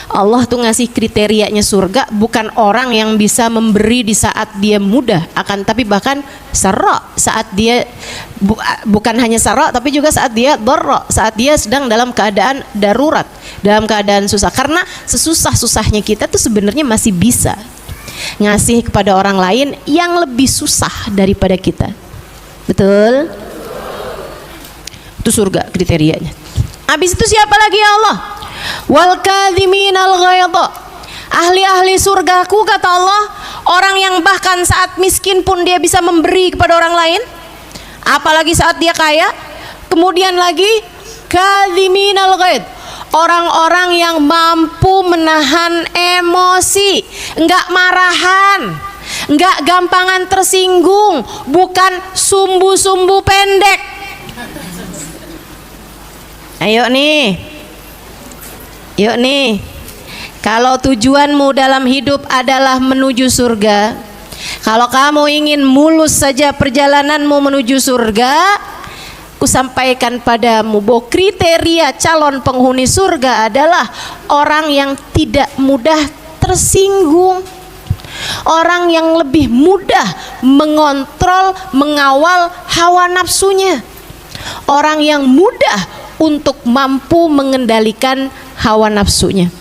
Allah tuh ngasih kriterianya surga bukan orang yang bisa memberi di saat dia mudah, akan tapi bahkan sarra, saat dia bukan hanya sarra tapi juga saat dia dharra, saat dia sedang dalam keadaan darurat, dalam keadaan susah. Karena sesusah-susahnya kita tuh sebenarnya masih bisa ngasih kepada orang lain yang lebih susah daripada kita. Betul? Itu surga kriterianya. Habis itu siapa lagi ya Allah? Wal kadhiminal ghaidha, ahli-ahli surgaku kata Allah, orang yang bahkan saat miskin pun dia bisa memberi kepada orang lain, apalagi saat dia kaya. Kemudian lagi kadhiminal ghaidh, orang-orang yang mampu menahan emosi, enggak marahan, enggak gampangan tersinggung, bukan sumbu-sumbu pendek. Ayo nih, yuk nih, kalau tujuanmu dalam hidup adalah menuju surga, kalau kamu ingin mulus saja perjalananmu menuju surga, kusampaikan padamu bahwa kriteria calon penghuni surga adalah orang yang tidak mudah tersinggung, orang yang lebih mudah mengontrol, mengawal hawa nafsunya, orang yang mudah untuk mampu mengendalikan hawa nafsunya.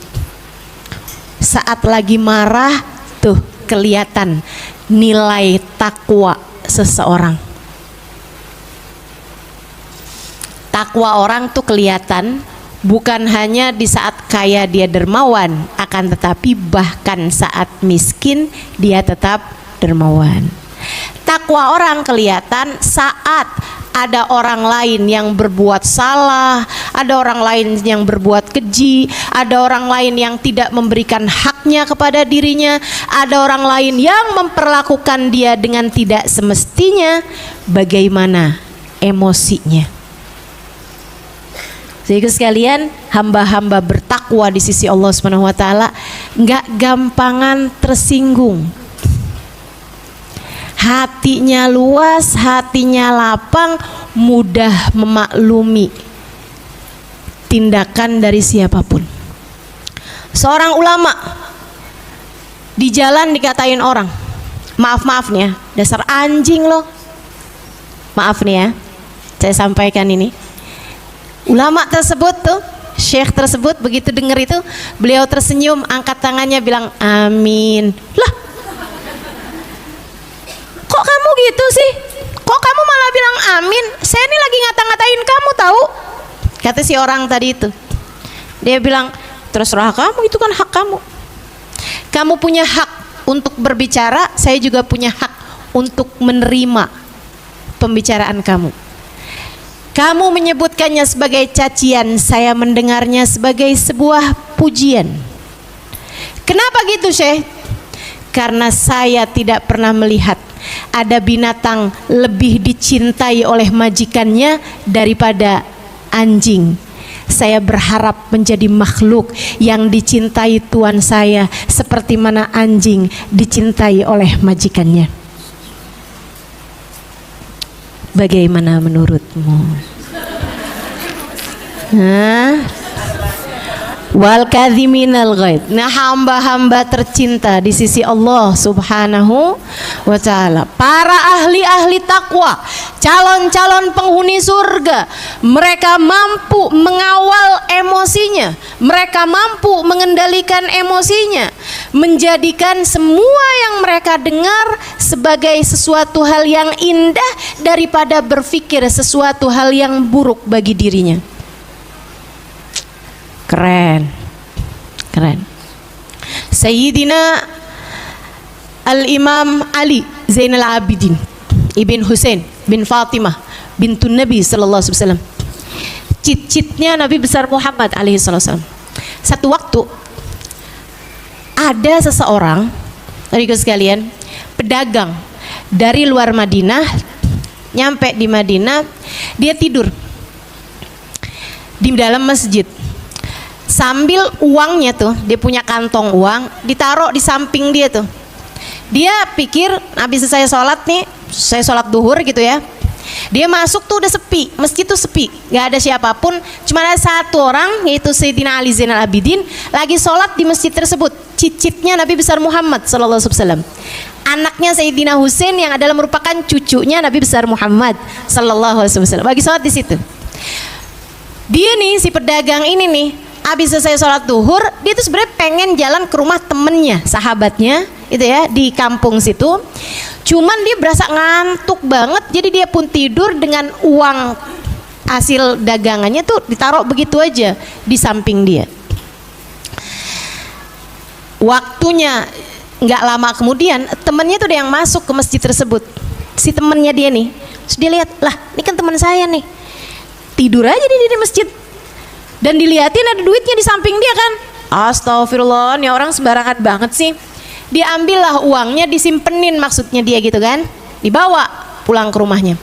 Saat lagi marah tuh kelihatan nilai takwa seseorang. Takwa orang tuh kelihatan bukan hanya di saat kaya dia dermawan, akan tetapi bahkan saat miskin dia tetap dermawan. Takwa orang kelihatan saat ada orang lain yang berbuat salah, ada orang lain yang berbuat keji, ada orang lain yang tidak memberikan haknya kepada dirinya, ada orang lain yang memperlakukan dia dengan tidak semestinya, bagaimana emosinya. Jadi sekalian, hamba-hamba bertakwa di sisi Allah Subhanahu wa taala enggak gampangan tersinggung. hatinya luas, hatinya lapang, mudah memaklumi tindakan dari siapapun. Seorang ulama di jalan dikatain orang, maaf nih ya, dasar anjing loh. Maaf nih ya, saya sampaikan ini. Ulama tersebut tuh, syekh tersebut begitu dengar itu, beliau tersenyum, angkat tangannya bilang amin. Lah, kok kamu gitu sih? Kok kamu malah bilang amin? Saya ini lagi ngata-ngatain kamu tahu. Kata si orang tadi itu. Dia bilang, terserah kamu, itu kan hak kamu. Kamu punya hak untuk berbicara, saya juga punya hak untuk menerima pembicaraan kamu. Kamu menyebutkannya sebagai cacian, saya mendengarnya sebagai sebuah pujian. Kenapa gitu, Syekh? Karena saya tidak pernah melihat ada binatang lebih dicintai oleh majikannya daripada anjing. Saya berharap menjadi makhluk yang dicintai Tuhan saya seperti mana anjing dicintai oleh majikannya. Bagaimana menurutmu? Wal kadhiminal ghaidh. Nah, hamba-hamba tercinta di sisi Allah Subhanahu wa taala, para ahli-ahli takwa, calon-calon penghuni surga, mereka mampu mengawal emosinya, mereka mampu mengendalikan emosinya, menjadikan semua yang mereka dengar sebagai sesuatu hal yang indah daripada berpikir sesuatu hal yang buruk bagi dirinya. Keren. Sayyidina Al-Imam Ali Zainal Abidin Ibn Husain bin Fatimah bintun Nabi sallallahu alaihi wasallam, cicitnya Nabi besar Muhammad alaihi wasallam. Satu waktu ada seseorang, adik sekalian, pedagang dari luar Madinah, nyampe di Madinah, dia tidur di dalam masjid. Sambil uangnya tuh, dia punya kantong uang, ditaruh di samping dia tuh. Dia pikir habis saya sholat nih, saya sholat duhur gitu ya, dia masuk tuh udah sepi, masjid tuh sepi, gak ada siapapun, cuma ada satu orang, yaitu Sayyidina Ali Zainal Abidin lagi sholat di masjid tersebut. Cicitnya Nabi besar Muhammad sallallahu alaihi wasallam, anaknya Sayyidina Husain yang adalah merupakan cucunya Nabi besar Muhammad sallallahu alaihi wasallam, lagi sholat di situ. Dia nih, si pedagang ini nih, habis selesai sholat duhur, dia tuh sebenarnya pengen jalan ke rumah temennya, sahabatnya itu ya, di kampung situ. Cuman dia berasa ngantuk banget, jadi dia pun tidur dengan uang hasil dagangannya tuh ditaruh begitu aja di samping dia. Waktunya nggak lama kemudian, temennya tuh ada yang masuk ke masjid tersebut. Si temennya dia nih, terus dia lihat, lah ini kan teman saya nih, tidur aja di masjid. Dan dilihatin ada duitnya di samping dia kan. Astagfirullah, nih orang sembarangan banget sih. Diambillah uangnya, disimpenin maksudnya dia gitu kan, dibawa pulang ke rumahnya.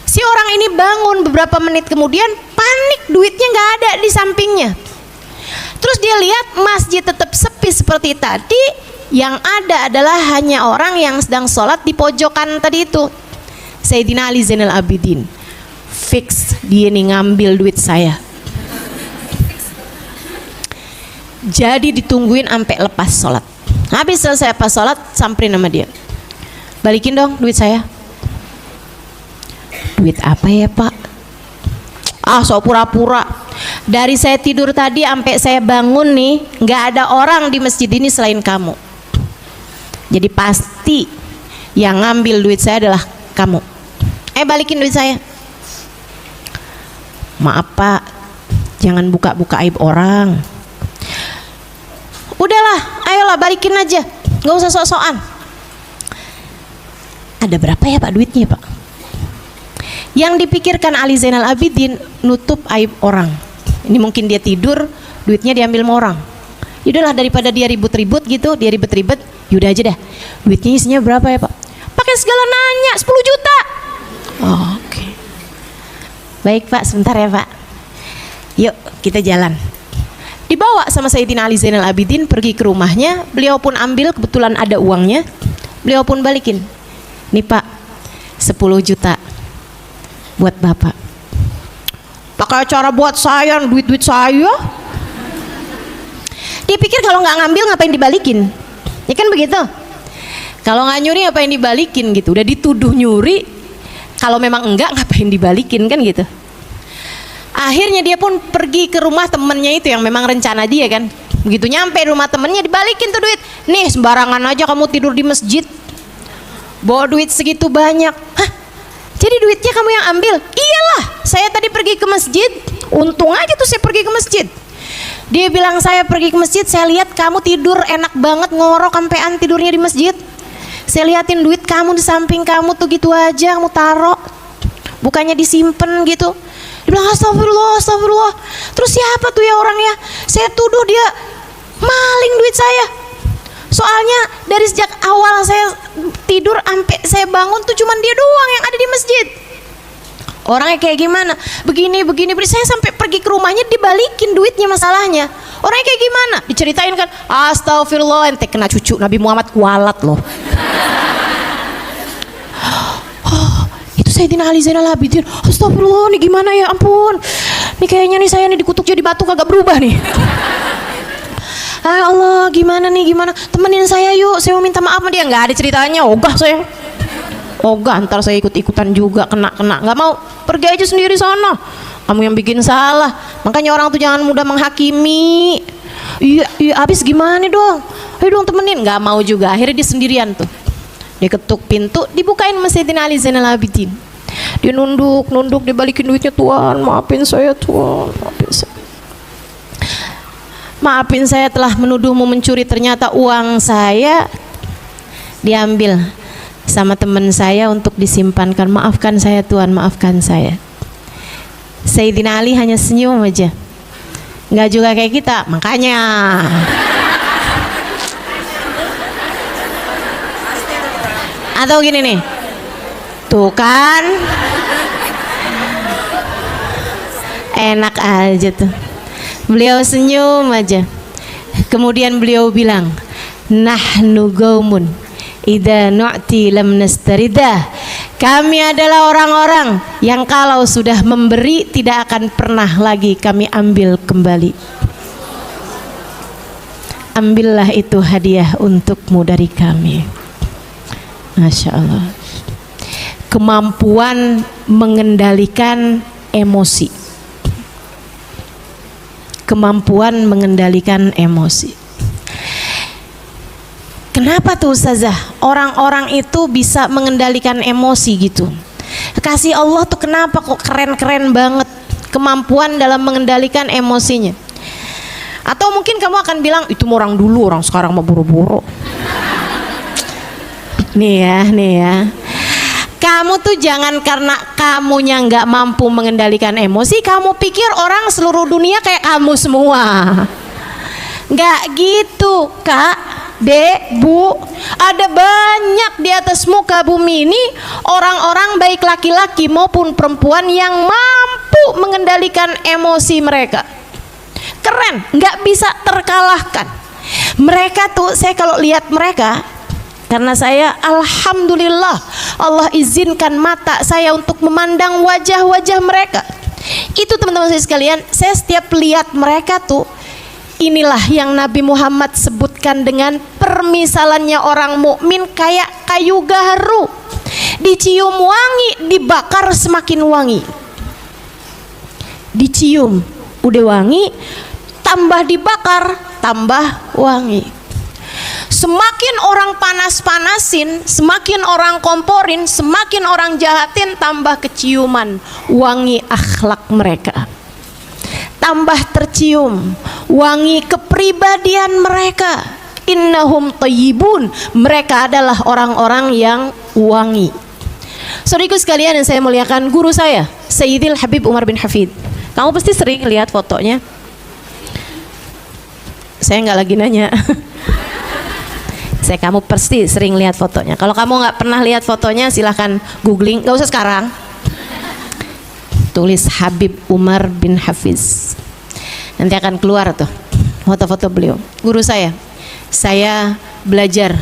Si orang ini bangun beberapa menit kemudian, panik, duitnya nggak ada di sampingnya. Terus dia lihat masjid tetap sepi seperti tadi, yang ada adalah hanya orang yang sedang sholat di pojokan tadi itu. Sayyidina Ali Zainal Abidin, fix dia nih ngambil duit saya. Jadi ditungguin sampai lepas sholat. Habis selesai pas sholat, samperin sama dia, balikin dong duit saya. Duit apa ya pak? Ah, so pura-pura. Dari saya tidur tadi sampai saya bangun nih, nggak ada orang di masjid ini selain kamu. Jadi pasti yang ngambil duit saya adalah kamu. Balikin duit saya. Maaf pak, jangan buka-buka aib orang. Udahlah, ayolah balikin aja, nggak usah sok-sokan. Ada berapa ya pak duitnya pak? Yang dipikirkan Ali Zainal Abidin, nutup aib orang. Ini mungkin dia tidur, duitnya diambil sama orang. Yaudahlah, daripada dia ribut-ribut gitu, dia ribet-ribet, yaudah aja dah, duitnya isinya berapa ya pak? Pakai segala nanya, 10 juta. Oh, oke. Baik pak, sebentar ya pak. Yuk kita jalan. Dibawa sama Sayyidina Ali Zainal Abidin pergi ke rumahnya. Beliau pun ambil, kebetulan ada uangnya, beliau pun balikin. nih Pak, 10 juta buat Bapak. Pakai acara buat saya, duit saya. Dia pikir kalau nggak ngambil ngapain dibalikin, ya kan begitu. Kalau nggak nyuri ngapain dibalikin gitu. Udah dituduh nyuri, kalau memang enggak ngapain dibalikin kan gitu. Akhirnya dia pun pergi ke rumah temennya itu yang memang rencana dia kan. Begitu nyampe rumah temennya dibalikin tuh duit. Nih sembarangan aja kamu tidur di masjid, bawa duit segitu banyak. Hah? Jadi duitnya kamu yang ambil? Iyalah, saya tadi pergi ke masjid. Untung aja tuh saya pergi ke masjid. Dia bilang saya pergi ke masjid, saya lihat kamu tidur enak banget, ngorok sampean tidurnya di masjid. Saya liatin duit kamu di samping kamu tuh gitu aja kamu taruh, bukannya disimpan gitu. Dia bilang astagfirullah, astagfirullah. Terus siapa tuh ya orangnya? Saya tuduh dia maling duit saya. Soalnya dari sejak awal saya tidur sampai saya bangun tuh cuman dia doang yang ada di masjid. Orangnya kayak gimana? Begini. Saya sampai pergi ke rumahnya dibalikin duitnya masalahnya. Orangnya kayak gimana? Diceritain kan, astagfirullah, ente kena cucu Nabi Muhammad kualat loh. Sayyidina Ali Zainal Abidin, astagfirullah, nih gimana ya ampun, nih kayaknya nih saya nih dikutuk jadi batu kagak berubah nih. Ah Allah, gimana temenin saya yuk, saya mau minta maaf sama dia. Nggak ada ceritanya, ogah saya, ogah ntar saya ikut-ikutan juga kena, nggak mau, pergi aja sendiri sana, kamu yang bikin salah. Makanya orang tuh jangan mudah menghakimi. Iya abis gimana dong, ayo dong temenin, nggak mau juga, akhirnya dia sendirian tuh. Dia ketuk pintu, dibukain sama Sayyidina Ali Zainal Abidin. Dia nunduk, dibalikin duitnya. Tuhan, maafin saya Tuhan, maafin saya telah menuduhmu mencuri. Ternyata uang saya diambil sama teman saya untuk disimpankan. Maafkan saya Tuhan, maafkan saya. Sayyidina Ali hanya senyum aja, nggak juga kayak kita, makanya. Atau gini nih, tuh kan enak aja tuh, beliau senyum aja. Kemudian beliau bilang, nahnu qaumun idza nu'ti lam nastaridah. Kami adalah orang-orang yang kalau sudah memberi tidak akan pernah lagi kami ambil kembali. Ambillah itu hadiah untukmu dari kami. Masya Allah. Kemampuan mengendalikan emosi. Kemampuan mengendalikan emosi. Kenapa tuh Ustazah orang-orang itu bisa mengendalikan emosi gitu? Kasih Allah tuh kenapa kok keren-keren banget kemampuan dalam mengendalikan emosinya? Atau mungkin kamu akan bilang itu orang dulu, orang sekarang mah buru-buru. Nih ya, kamu tuh jangan karena kamunya nggak mampu mengendalikan emosi, kamu pikir orang seluruh dunia kayak kamu semua. Nggak gitu Kak, Dek, Bu. Ada banyak di atas muka bumi ini orang-orang baik laki-laki maupun perempuan yang mampu mengendalikan emosi mereka. Keren, nggak bisa terkalahkan. Mereka tuh, saya kalau lihat mereka, karena saya alhamdulillah Allah izinkan mata saya untuk memandang wajah-wajah mereka. Itu teman-teman saya sekalian, saya setiap lihat mereka tuh, inilah yang Nabi Muhammad sebutkan dengan permisalannya orang mukmin kayak kayu gaharu, dicium wangi, dibakar semakin wangi. Dicium udah wangi, tambah dibakar tambah wangi. Semakin orang panas-panasin, semakin orang komporin, semakin orang jahatin, tambah keciuman wangi akhlak mereka, tambah tercium wangi kepribadian mereka. Innahum thayyibun, mereka adalah orang-orang yang wangi. Saudaraku sekalian yang saya muliakan, guru saya Sayyidil Habib Umar bin Hafid, kamu pasti sering lihat fotonya. Saya nggak lagi nanya. Kamu pasti sering lihat fotonya. Kalau kamu nggak pernah lihat fotonya, silahkan googling. Nggak usah sekarang. Tulis Habib Umar bin Hafiz. Nanti akan keluar tuh foto-foto beliau. Guru saya belajar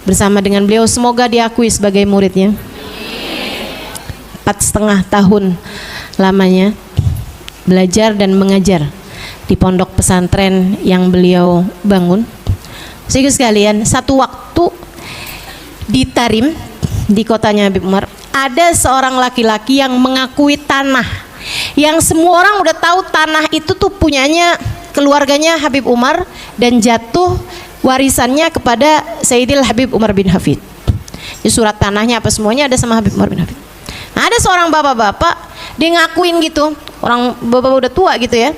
bersama dengan beliau. Semoga diakui sebagai muridnya. 4,5 tahun lamanya belajar dan mengajar di pondok pesantren yang beliau bangun. Sehingga sekalian, satu waktu di Tarim, di kotanya Habib Umar, ada seorang laki-laki yang mengakui tanah yang semua orang udah tahu tanah itu tuh punyanya keluarganya Habib Umar dan jatuh warisannya kepada Sayyidil Habib Umar bin Hafid. Di surat tanahnya apa semuanya ada sama Habib Umar bin Hafid. Nah, ada seorang bapak-bapak dia ngakuin gitu, orang bapak udah tua gitu ya.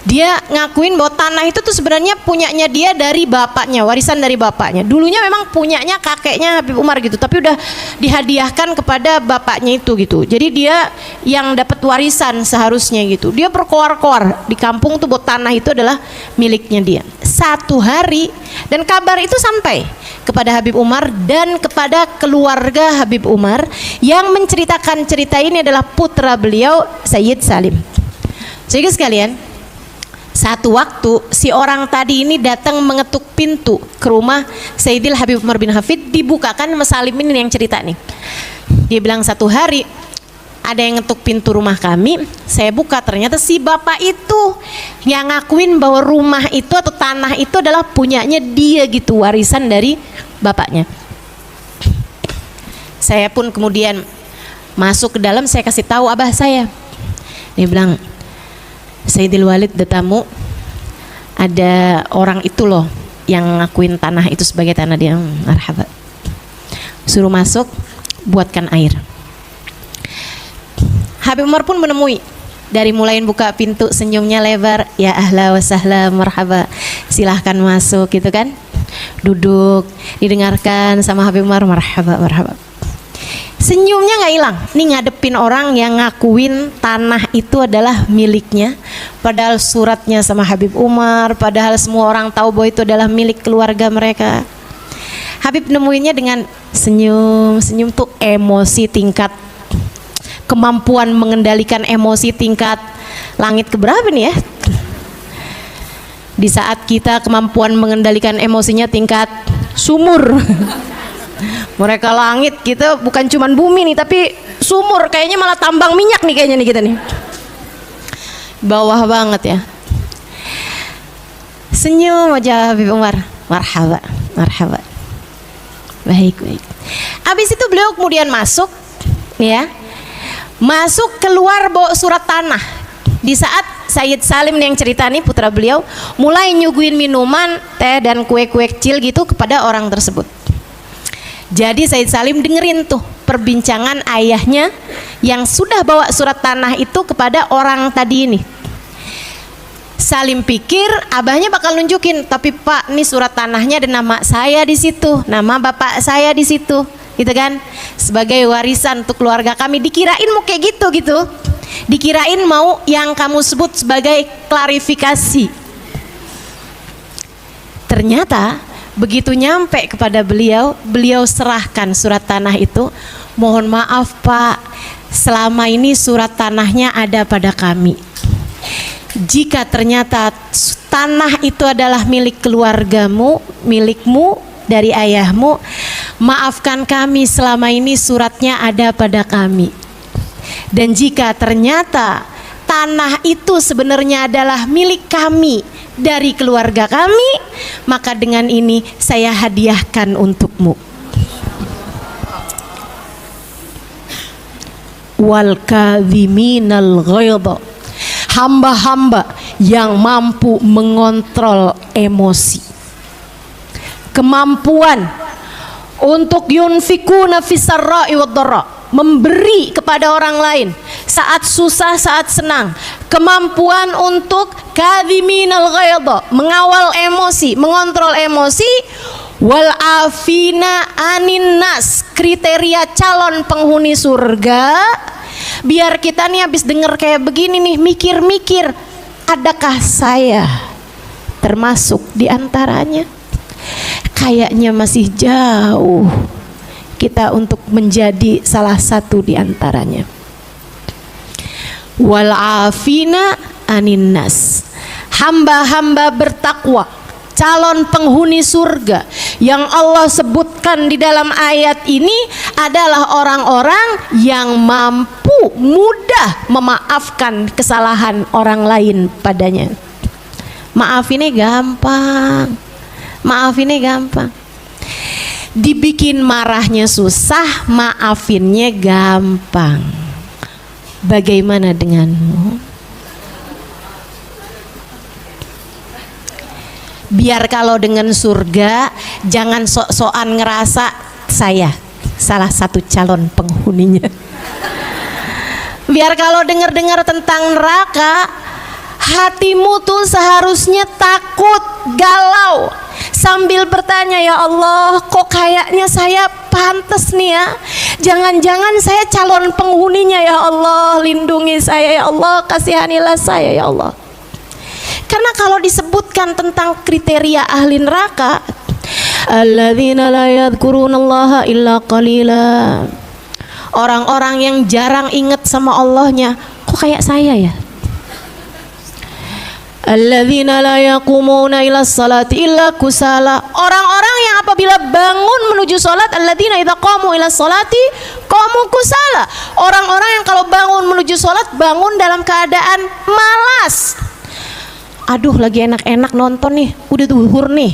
Dia ngakuin bahwa tanah itu tuh sebenarnya punyanya dia dari bapaknya, warisan dari bapaknya. Dulunya memang punyanya kakeknya Habib Umar gitu, tapi udah dihadiahkan kepada bapaknya itu gitu. Jadi dia yang dapat warisan seharusnya gitu. Dia berkoar-koar di kampung tuh bahwa tanah itu adalah miliknya dia. Satu hari dan kabar itu sampai kepada Habib Umar dan kepada keluarga Habib Umar. Yang menceritakan cerita ini adalah putra beliau Sayyid Salim. Sehingga sekalian, satu waktu si orang tadi ini datang mengetuk pintu ke rumah Sayyidil Habib Umar bin Hafid, dibukakan sama Salim ini yang cerita nih. Dia bilang, satu hari ada yang ngetuk pintu rumah kami, saya buka, ternyata si bapak itu yang ngakuin bahwa rumah itu atau tanah itu adalah punyanya dia gitu, warisan dari bapaknya. Saya pun kemudian masuk ke dalam, saya kasih tahu abah saya. Dia bilang, Sayyidil Walid ada tamu, ada orang itu loh yang ngakuin tanah itu sebagai tanah dia. Marhaba, suruh masuk, buatkan air. Habib Umar pun menemui, dari mulai buka pintu senyumnya lebar, ya ahla wa sahla marhaba, silahkan masuk gitu kan. Duduk, didengarkan sama Habib Umar, marhaba marhaba. Senyumnya nggak hilang. Nih ngadepin orang yang ngakuin tanah itu adalah miliknya, padahal suratnya sama Habib Umar, padahal semua orang tahu bahwa itu adalah milik keluarga mereka. Habib nemuinnya dengan senyum. Senyum tuh emosi tingkat, kemampuan mengendalikan emosi tingkat langit keberapa nih ya? Di saat kita kemampuan mengendalikan emosinya tingkat sumur. Mereka langit, kita bukan cuman bumi nih, tapi sumur, kayaknya malah tambang minyak nih kayaknya nih kita nih. Bawah banget ya. Senyum aja Habib Umar, marhaba, marhaba. Baik, baik. Habis itu beliau kemudian masuk, ya. Masuk keluar bawa surat tanah. Di saat Sayyid Salim yang cerita nih, putra beliau, mulai nyuguhin minuman, teh dan kue-kue kecil gitu kepada orang tersebut. Jadi Sayyid Salim dengerin tuh perbincangan ayahnya yang sudah bawa surat tanah itu kepada orang tadi ini. Salim pikir abahnya bakal nunjukin, tapi Pak, nih surat tanahnya ada nama saya di situ, nama bapak saya di situ, gitu kan? Sebagai warisan untuk keluarga kami. Dikirain mau kayak gitu. Dikirain mau yang kamu sebut sebagai klarifikasi. Ternyata begitu nyampe kepada beliau, beliau serahkan surat tanah itu. Mohon maaf Pak, selama ini surat tanahnya ada pada kami. Jika ternyata tanah itu adalah milik keluargamu, milikmu dari ayahmu, maafkan kami, selama ini suratnya ada pada kami. Dan jika ternyata tanah itu sebenarnya adalah milik kami dari keluarga kami, maka dengan ini saya hadiahkan untukmu. Wal kadhiminal ghaidha, hamba-hamba yang mampu mengontrol emosi, kemampuan untuk yunfikuna fisarra'i wad-dharra, memberi kepada orang lain saat susah, saat senang, kemampuan untuk kadhiminal ghaidha, mengawal emosi, mengontrol emosi, wal afina anin nas, kriteria calon penghuni surga. Biar kita nih habis denger kayak begini nih mikir-mikir, adakah saya termasuk di antaranya? Kayaknya masih jauh kita untuk menjadi salah satu di antaranya. Wal afina anin nas, hamba-hamba bertakwa, calon penghuni surga yang Allah sebutkan di dalam ayat ini adalah orang-orang yang mampu mudah memaafkan kesalahan orang lain padanya. Maaf ini gampang. Maaf ini gampang. Dibikin marahnya susah, maafinnya gampang. Bagaimana denganmu? Biar kalau dengan surga jangan sok-sokan ngerasa saya salah satu calon penghuninya. Biar kalau dengar-dengar tentang neraka, hatimu tuh seharusnya takut, galau, sambil bertanya, ya Allah, kok kayaknya saya pantas nih ya, jangan-jangan saya calon penghuninya, ya Allah, lindungi saya, ya Allah, kasihanilah saya, ya Allah. Karena kalau disebutkan tentang kriteria ahli neraka, alladzina la yadhkurunallaha illa qalila, orang-orang yang jarang ingat sama Allahnya. Kok kayak saya ya? Alladzina la yaqumuna ila salati illa kusala, orang-orang yang apabila bangun menuju salat, alladzina idza qamu ila salati qamu kusala, orang-orang yang kalau bangun menuju salat bangun dalam keadaan malas. Aduh, lagi enak-enak nonton nih, udah zuhur nih.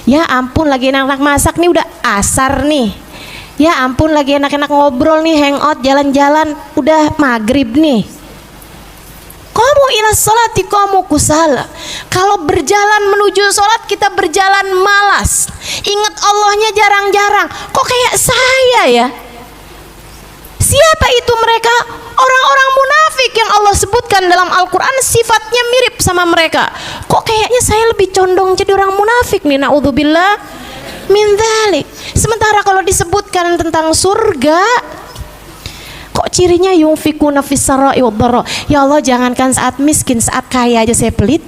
Ya ampun, lagi enak-enak masak nih, udah asar nih. Ya ampun, lagi enak-enak ngobrol nih, hangout, jalan-jalan, udah maghrib nih. Qamu ila sholati qamu kusala. Kalau berjalan menuju sholat kita berjalan malas. Ingat Allahnya jarang-jarang. Kok kayak saya ya? Siapa itu mereka? Orang-orang munafik yang Allah sebutkan dalam Al-Quran sifatnya mirip sama mereka. Kok kayaknya saya lebih condong jadi orang munafik nih, na'udzubillah min dzalik. Sementara kalau disebutkan tentang surga, kok cirinya yunfikuna fis sarai wad dharra. Ya Allah, jangankan saat miskin, saat kaya aja saya pelit.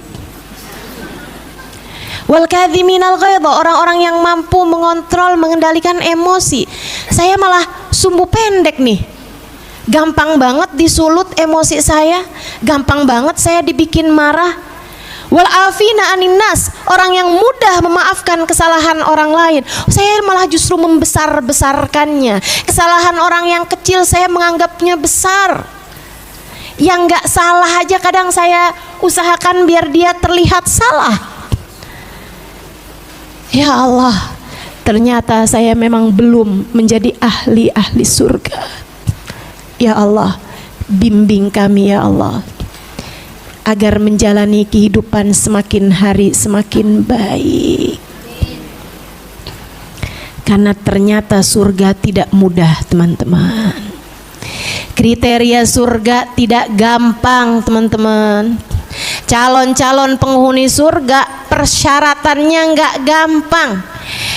Wal kadhiminal ghaidha, orang-orang yang mampu mengontrol, mengendalikan emosi. Saya malah sumbu pendek nih. Gampang banget disulut emosi saya, gampang banget saya dibikin marah. Wal afina anin nas, orang yang mudah memaafkan kesalahan orang lain. Saya malah justru membesar-besarkannya. Kesalahan orang yang kecil saya menganggapnya besar. Yang nggak salah aja kadang saya usahakan biar dia terlihat salah. Ya Allah, ternyata saya memang belum menjadi ahli-ahli surga. Ya Allah, bimbing kami ya Allah, agar menjalani kehidupan semakin hari semakin baik. Karena ternyata surga tidak mudah teman-teman. Kriteria surga tidak gampang teman-teman. Calon-calon penghuni surga persyaratannya nggak gampang.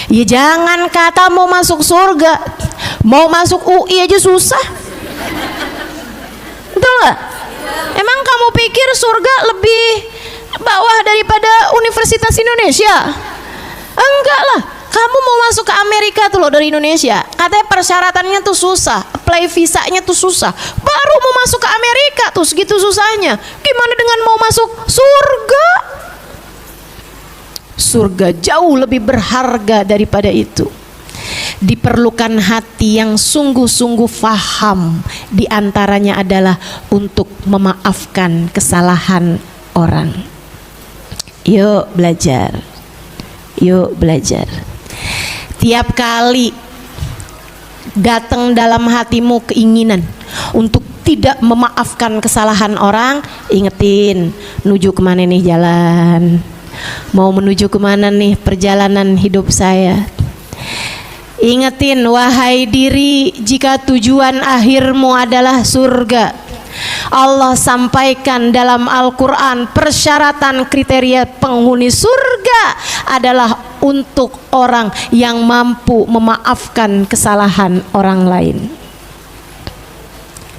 Ya jangan kata mau masuk surga, mau masuk UI aja susah. Betul nggak? Emang kamu pikir surga lebih bawah daripada Universitas Indonesia? Enggak lah. Kamu mau masuk ke Amerika tuh loh dari Indonesia, katanya persyaratannya tuh susah, apply visanya tuh susah. Baru mau masuk ke Amerika tuh segitu susahnya. Gimana dengan mau masuk surga? Surga jauh lebih berharga daripada itu. Diperlukan hati yang sungguh-sungguh faham. Di antaranya adalah untuk memaafkan kesalahan orang. Yuk belajar. Yuk belajar. Tiap kali datang dalam hatimu keinginan untuk tidak memaafkan kesalahan orang, ingetin, menuju kemana nih jalan? Mau menuju kemana nih perjalanan hidup saya? Ingetin, wahai diri, jika tujuan akhirmu adalah surga. Allah sampaikan dalam Al-Quran, persyaratan kriteria penghuni surga adalah untuk orang yang mampu memaafkan kesalahan orang lain.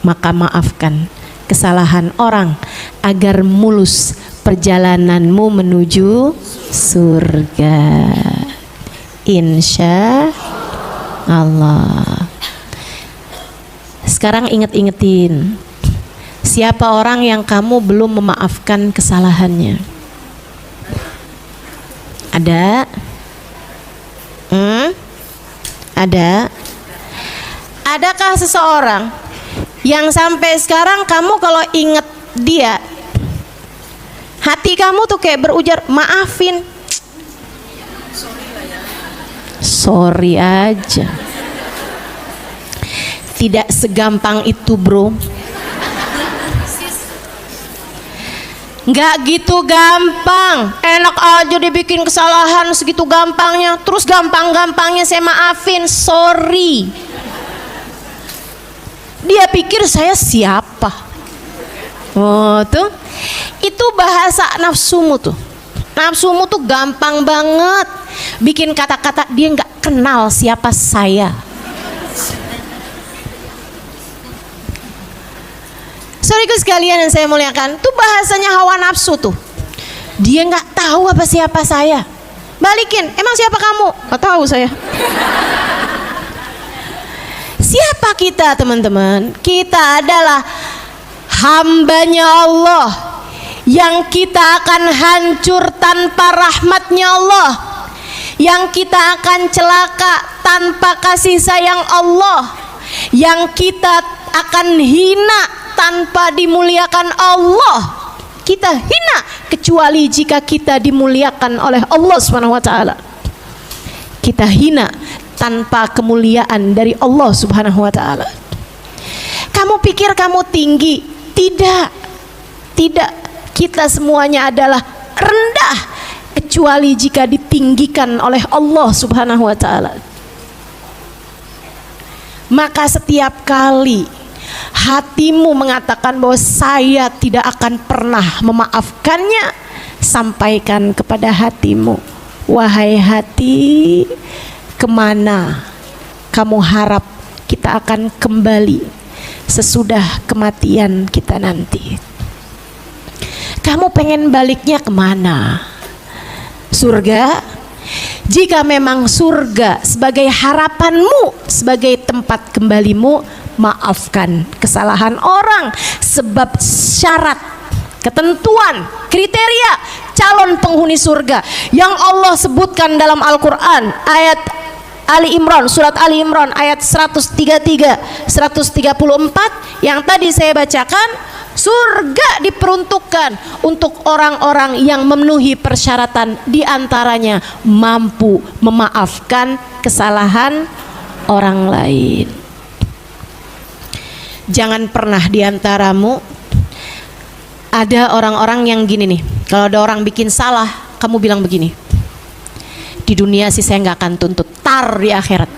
Maka maafkan kesalahan orang agar mulus perjalananmu menuju surga, insya Allah. Sekarang inget-ingetin, siapa orang yang kamu belum memaafkan kesalahannya? Ada? Ada? Adakah seseorang yang sampai sekarang kamu kalau inget dia, hati kamu tuh kayak berujar, maafin, sorry aja. Tidak segampang itu, bro. Nggak gitu gampang. Enak aja dibikin kesalahan segitu gampangnya, terus gampang-gampangnya saya maafin, sorry. Dia pikir saya siapa? Oh tuh, itu bahasa nafsumu tuh. Nafsumu tuh gampang banget bikin kata-kata dia nggak kenal siapa saya. Saudaraku sekalian yang saya muliakan, tuh bahasanya hawa nafsu tuh. Dia nggak tahu apa siapa saya. Balikin, emang siapa kamu? Nggak tahu saya. Siapa kita, teman-teman? Kita adalah hambanya Allah yang kita akan hancur tanpa rahmatnya Allah, yang kita akan celaka tanpa kasih sayang Allah, yang kita akan hina tanpa dimuliakan Allah. Kita hina kecuali jika kita dimuliakan oleh Allah SWT. Kita hina tanpa kemuliaan dari Allah Subhanahu wa taala. Kamu pikir kamu tinggi? Tidak. Tidak. Kita semuanya adalah rendah kecuali jika ditinggikan oleh Allah Subhanahu wa taala. Maka setiap kali hatimu mengatakan bahwa saya tidak akan pernah memaafkannya, sampaikan kepada hatimu, wahai hati, kemana kamu harap kita akan kembali sesudah kematian kita nanti? Kamu pengen baliknya kemana? Surga? Jika memang surga sebagai harapanmu, sebagai tempat kembalimu, maafkan kesalahan orang. Sebab syarat, ketentuan, kriteria calon penghuni surga yang Allah sebutkan dalam Al-Quran, ayat Ali Imran, surat Ali Imran ayat 133, 134 yang tadi saya bacakan, surga diperuntukkan untuk orang-orang yang memenuhi persyaratan, diantaranya mampu memaafkan kesalahan orang lain. Jangan pernah diantaramu ada orang-orang yang gini nih, kalau ada orang bikin salah, kamu bilang begini, di dunia sih saya nggak akan tuntut, tar di akhirat.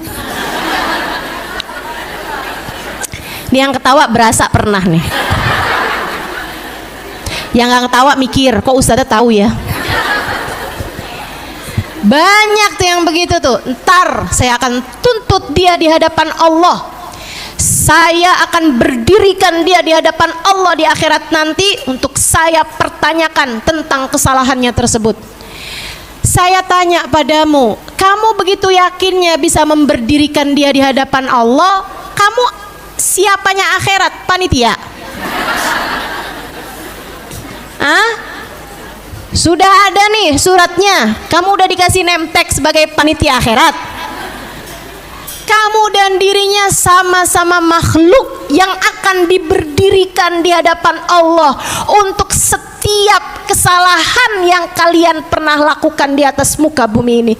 Ini yang ketawa berasa pernah nih. Yang nggak ketawa mikir, kok ustadznya tahu ya? Banyak tuh yang begitu tuh. Ntar saya akan tuntut dia di hadapan Allah. Saya akan berdirikan dia di hadapan Allah di akhirat nanti untuk saya pertanyakan tentang kesalahannya tersebut. Saya tanya padamu, kamu begitu yakinnya bisa memberdirikan dia di hadapan Allah? Kamu siapanya akhirat? Panitia? Sudah ada nih suratnya, kamu udah dikasih name tag sebagai panitia akhirat. Kamu dan dirinya sama-sama makhluk yang akan diberdirikan di hadapan Allah untuk setiap kesalahan yang kalian pernah lakukan di atas muka bumi ini.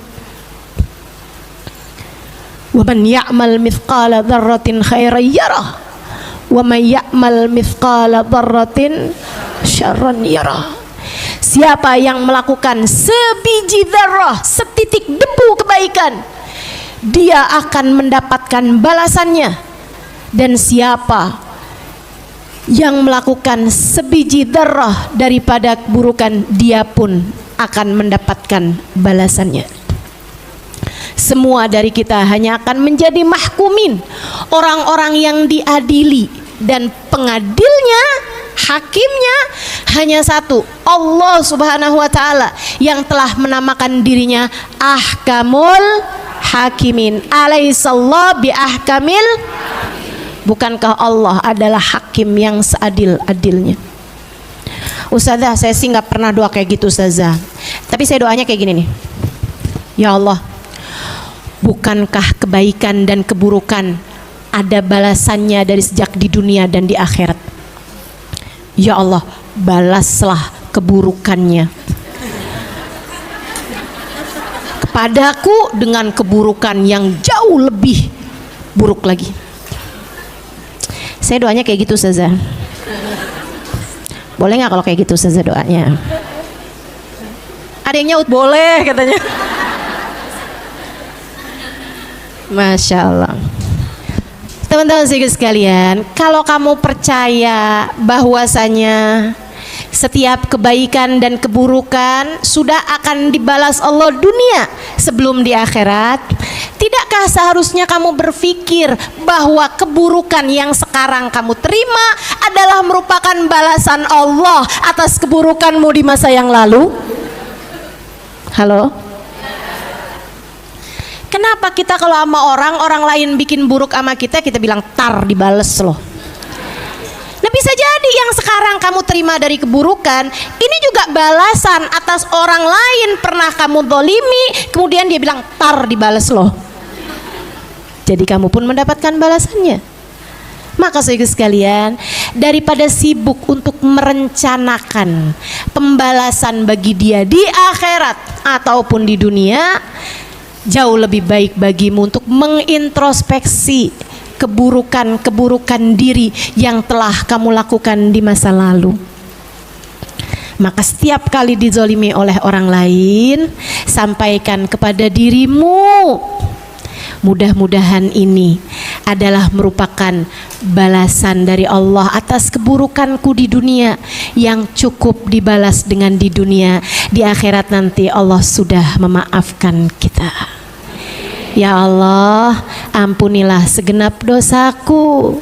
Wa man ya'mal mithqala dzarratin khairan yarah wa man ya'mal mithqala dzarratin syarran yarah. Siapa yang melakukan sebiji dzarrah, setitik debu kebaikan, dia akan mendapatkan balasannya. Dan siapa yang melakukan sebiji dzarrah daripada keburukan, dia pun akan mendapatkan balasannya. Semua dari kita hanya akan menjadi mahkumin, orang-orang yang diadili, dan pengadilnya, hakimnya hanya satu, Allah Subhanahu wa taala yang telah menamakan dirinya Ahkamul Hakimin. Alaihissallahu bi ahkamil. Bukankah Allah adalah hakim yang seadil-adilnya? Ustazah, saya sih nggak pernah doa kayak gitu Ustazah. Tapi saya doanya kayak gini nih. Ya Allah, bukankah kebaikan dan keburukan ada balasannya dari sejak di dunia dan di akhirat? Ya Allah, balaslah keburukannya kepadaku dengan keburukan yang jauh lebih buruk lagi. Saya doanya kayak gitu Ustazah. Boleh nggak kalau kayak gitu Ustazah doanya? Ada yang nyaut boleh katanya. Masya Allah. Teman-teman sekalian, kalau kamu percaya bahwasanya setiap kebaikan dan keburukan sudah akan dibalas Allah dunia sebelum di akhirat, tidakkah seharusnya kamu berpikir bahwa keburukan yang sekarang kamu terima adalah merupakan balasan Allah atas keburukanmu di masa yang lalu? Halo? Kenapa kita kalau sama orang lain bikin buruk sama kita bilang tar dibales loh. Nah bisa jadi yang sekarang kamu terima dari keburukan ini juga balasan atas orang lain pernah kamu dolimi, kemudian dia bilang tar dibales loh. Jadi kamu pun mendapatkan balasannya. Maka saudara sekalian, daripada sibuk untuk merencanakan pembalasan bagi dia di akhirat ataupun di dunia, jauh lebih baik bagimu untuk mengintrospeksi keburukan-keburukan diri yang telah kamu lakukan di masa lalu. Maka setiap kali dizolimi oleh orang lain, sampaikan kepada dirimu, mudah-mudahan ini adalah merupakan balasan dari Allah atas keburukanku di dunia yang cukup dibalas dengan di dunia. Di akhirat nanti Allah sudah memaafkan kita. Ya Allah, ampunilah segenap dosaku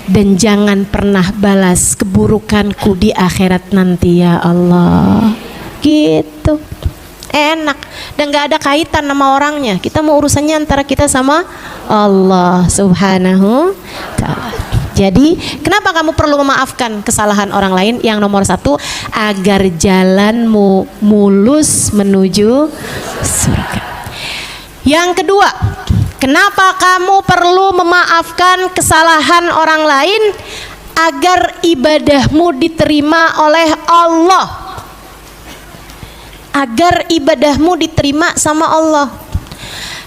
dan jangan pernah balas keburukanku di akhirat nanti ya Allah. Gitu. Enak dan gak ada kaitan sama orangnya. Kita mau urusannya antara kita sama Allah Subhanahu Ta'ala. Jadi kenapa kamu perlu memaafkan kesalahan orang lain? Yang nomor satu, agar jalanmu mulus menuju surga. Yang kedua, kenapa kamu perlu memaafkan kesalahan orang lain? Agar ibadahmu diterima oleh Allah. Agar ibadahmu diterima sama Allah.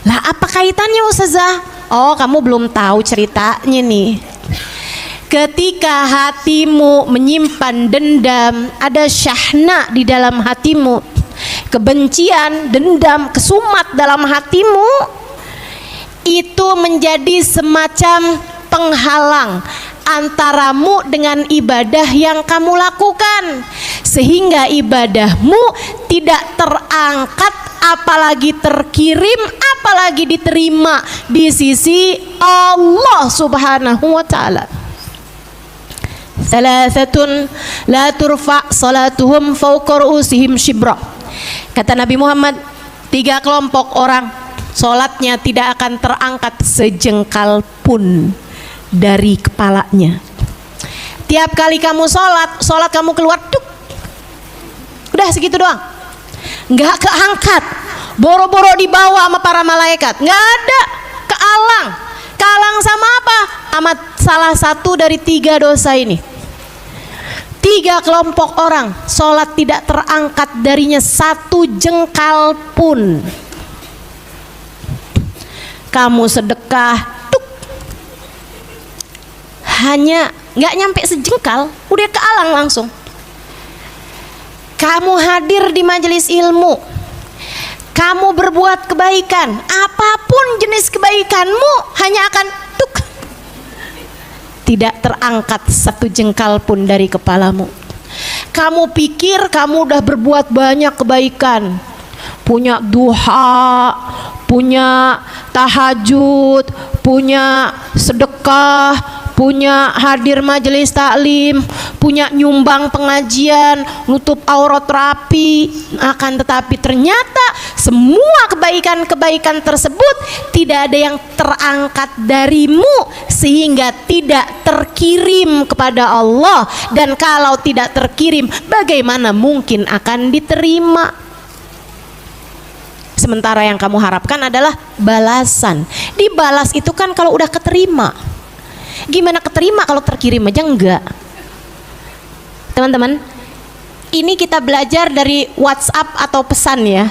Lah apa kaitannya Ustazah? Oh kamu belum tahu ceritanya nih. Ketika hatimu menyimpan dendam, ada syahna di dalam hatimu, kebencian, dendam, kesumat dalam hatimu, itu menjadi semacam penghalang antaramu dengan ibadah yang kamu lakukan, sehingga ibadahmu tidak terangkat, apalagi terkirim, apalagi diterima di sisi Allah Subhanahu wa Ta'ala. Salasatun la turfa salatuhum fawqa ru'usihim shibra. Kata Nabi Muhammad, 3 kelompok orang solatnya tidak akan terangkat sejengkal pun dari kepalanya. Tiap kali kamu solat kamu keluar tuk, udah segitu doang, nggak keangkat, boro-boro dibawa sama para malaikat, nggak ada, kealang sama apa? Amat salah satu dari 3 dosa ini. 3 kelompok orang solat tidak terangkat darinya 1 jengkal pun. Kamu sedekah tuk, hanya nggak nyampe sejengkal, udah kealang langsung. Kamu hadir di majelis ilmu, kamu berbuat kebaikan, apapun jenis kebaikanmu hanya akan tuk, tidak terangkat 1 jengkal pun dari kepalamu. Kamu pikir kamu udah berbuat banyak kebaikan, punya duha, punya tahajud, punya sedekah, punya hadir majelis taklim, punya nyumbang pengajian, nutup aurat rapi, akan tetapi ternyata semua kebaikan-kebaikan tersebut tidak ada yang terangkat darimu sehingga tidak terkirim kepada Allah, dan kalau tidak terkirim bagaimana mungkin akan diterima? Sementara yang kamu harapkan adalah balasan. Dibalas itu kan kalau udah keterima. Gimana keterima kalau terkirim aja enggak? Teman-teman, ini kita belajar dari WhatsApp atau pesan ya.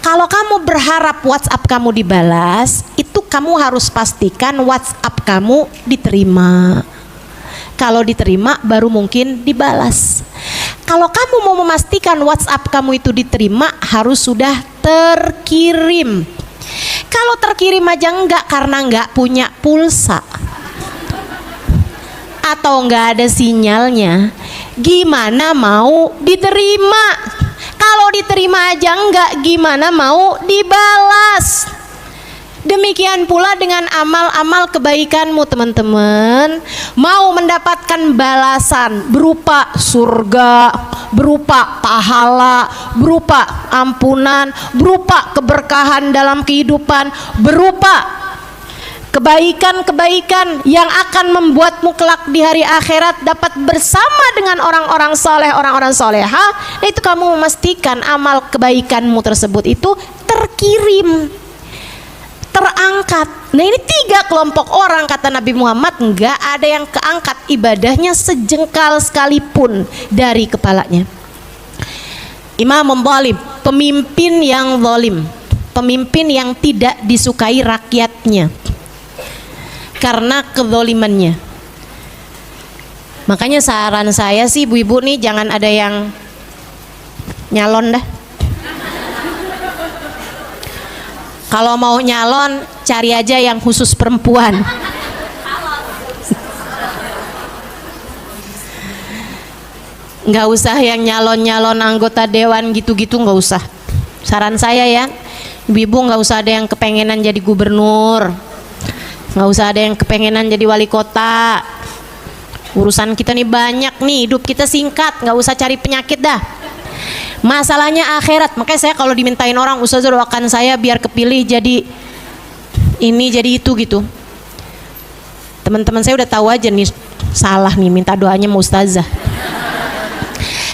Kalau kamu berharap WhatsApp kamu dibalas, itu kamu harus pastikan WhatsApp kamu diterima. Kalau diterima baru mungkin dibalas. Kalau kamu mau memastikan WhatsApp kamu itu diterima, harus sudah terkirim. Kalau terkirim aja enggak karena enggak punya pulsa atau enggak ada sinyalnya, gimana mau diterima? Kalau diterima aja enggak, gimana mau dibalas? Demikian pula dengan amal-amal kebaikanmu teman-teman. Mau mendapatkan balasan berupa surga, berupa pahala, berupa ampunan, berupa keberkahan dalam kehidupan, berupa kebaikan-kebaikan yang akan membuatmu kelak di hari akhirat dapat bersama dengan orang-orang soleh, orang-orang soleha. Itu kamu memastikan amal kebaikanmu tersebut itu terkirim, terangkat. Nah ini 3 kelompok orang kata Nabi Muhammad, enggak ada yang keangkat ibadahnya sejengkal sekalipun dari kepalanya. Imam zalim, pemimpin yang zalim, pemimpin yang tidak disukai rakyatnya karena kezalimannya. Makanya saran saya sih ibu-ibu nih, jangan ada yang nyalon dah. Kalau mau nyalon, cari aja yang khusus perempuan. Nggak usah yang nyalon-nyalon anggota dewan gitu-gitu, nggak usah. Saran saya ya, ibu-ibu nggak usah ada yang kepengenan jadi gubernur, nggak usah ada yang kepengenan jadi wali kota. Urusan kita nih banyak nih, hidup kita singkat, nggak usah cari penyakit dah. Masalahnya akhirat. Makanya saya kalau dimintain orang, ustazah doakan saya biar kepilih jadi ini jadi itu gitu. Teman-teman saya udah tahu aja nih salah nih minta doanya sama ustazah.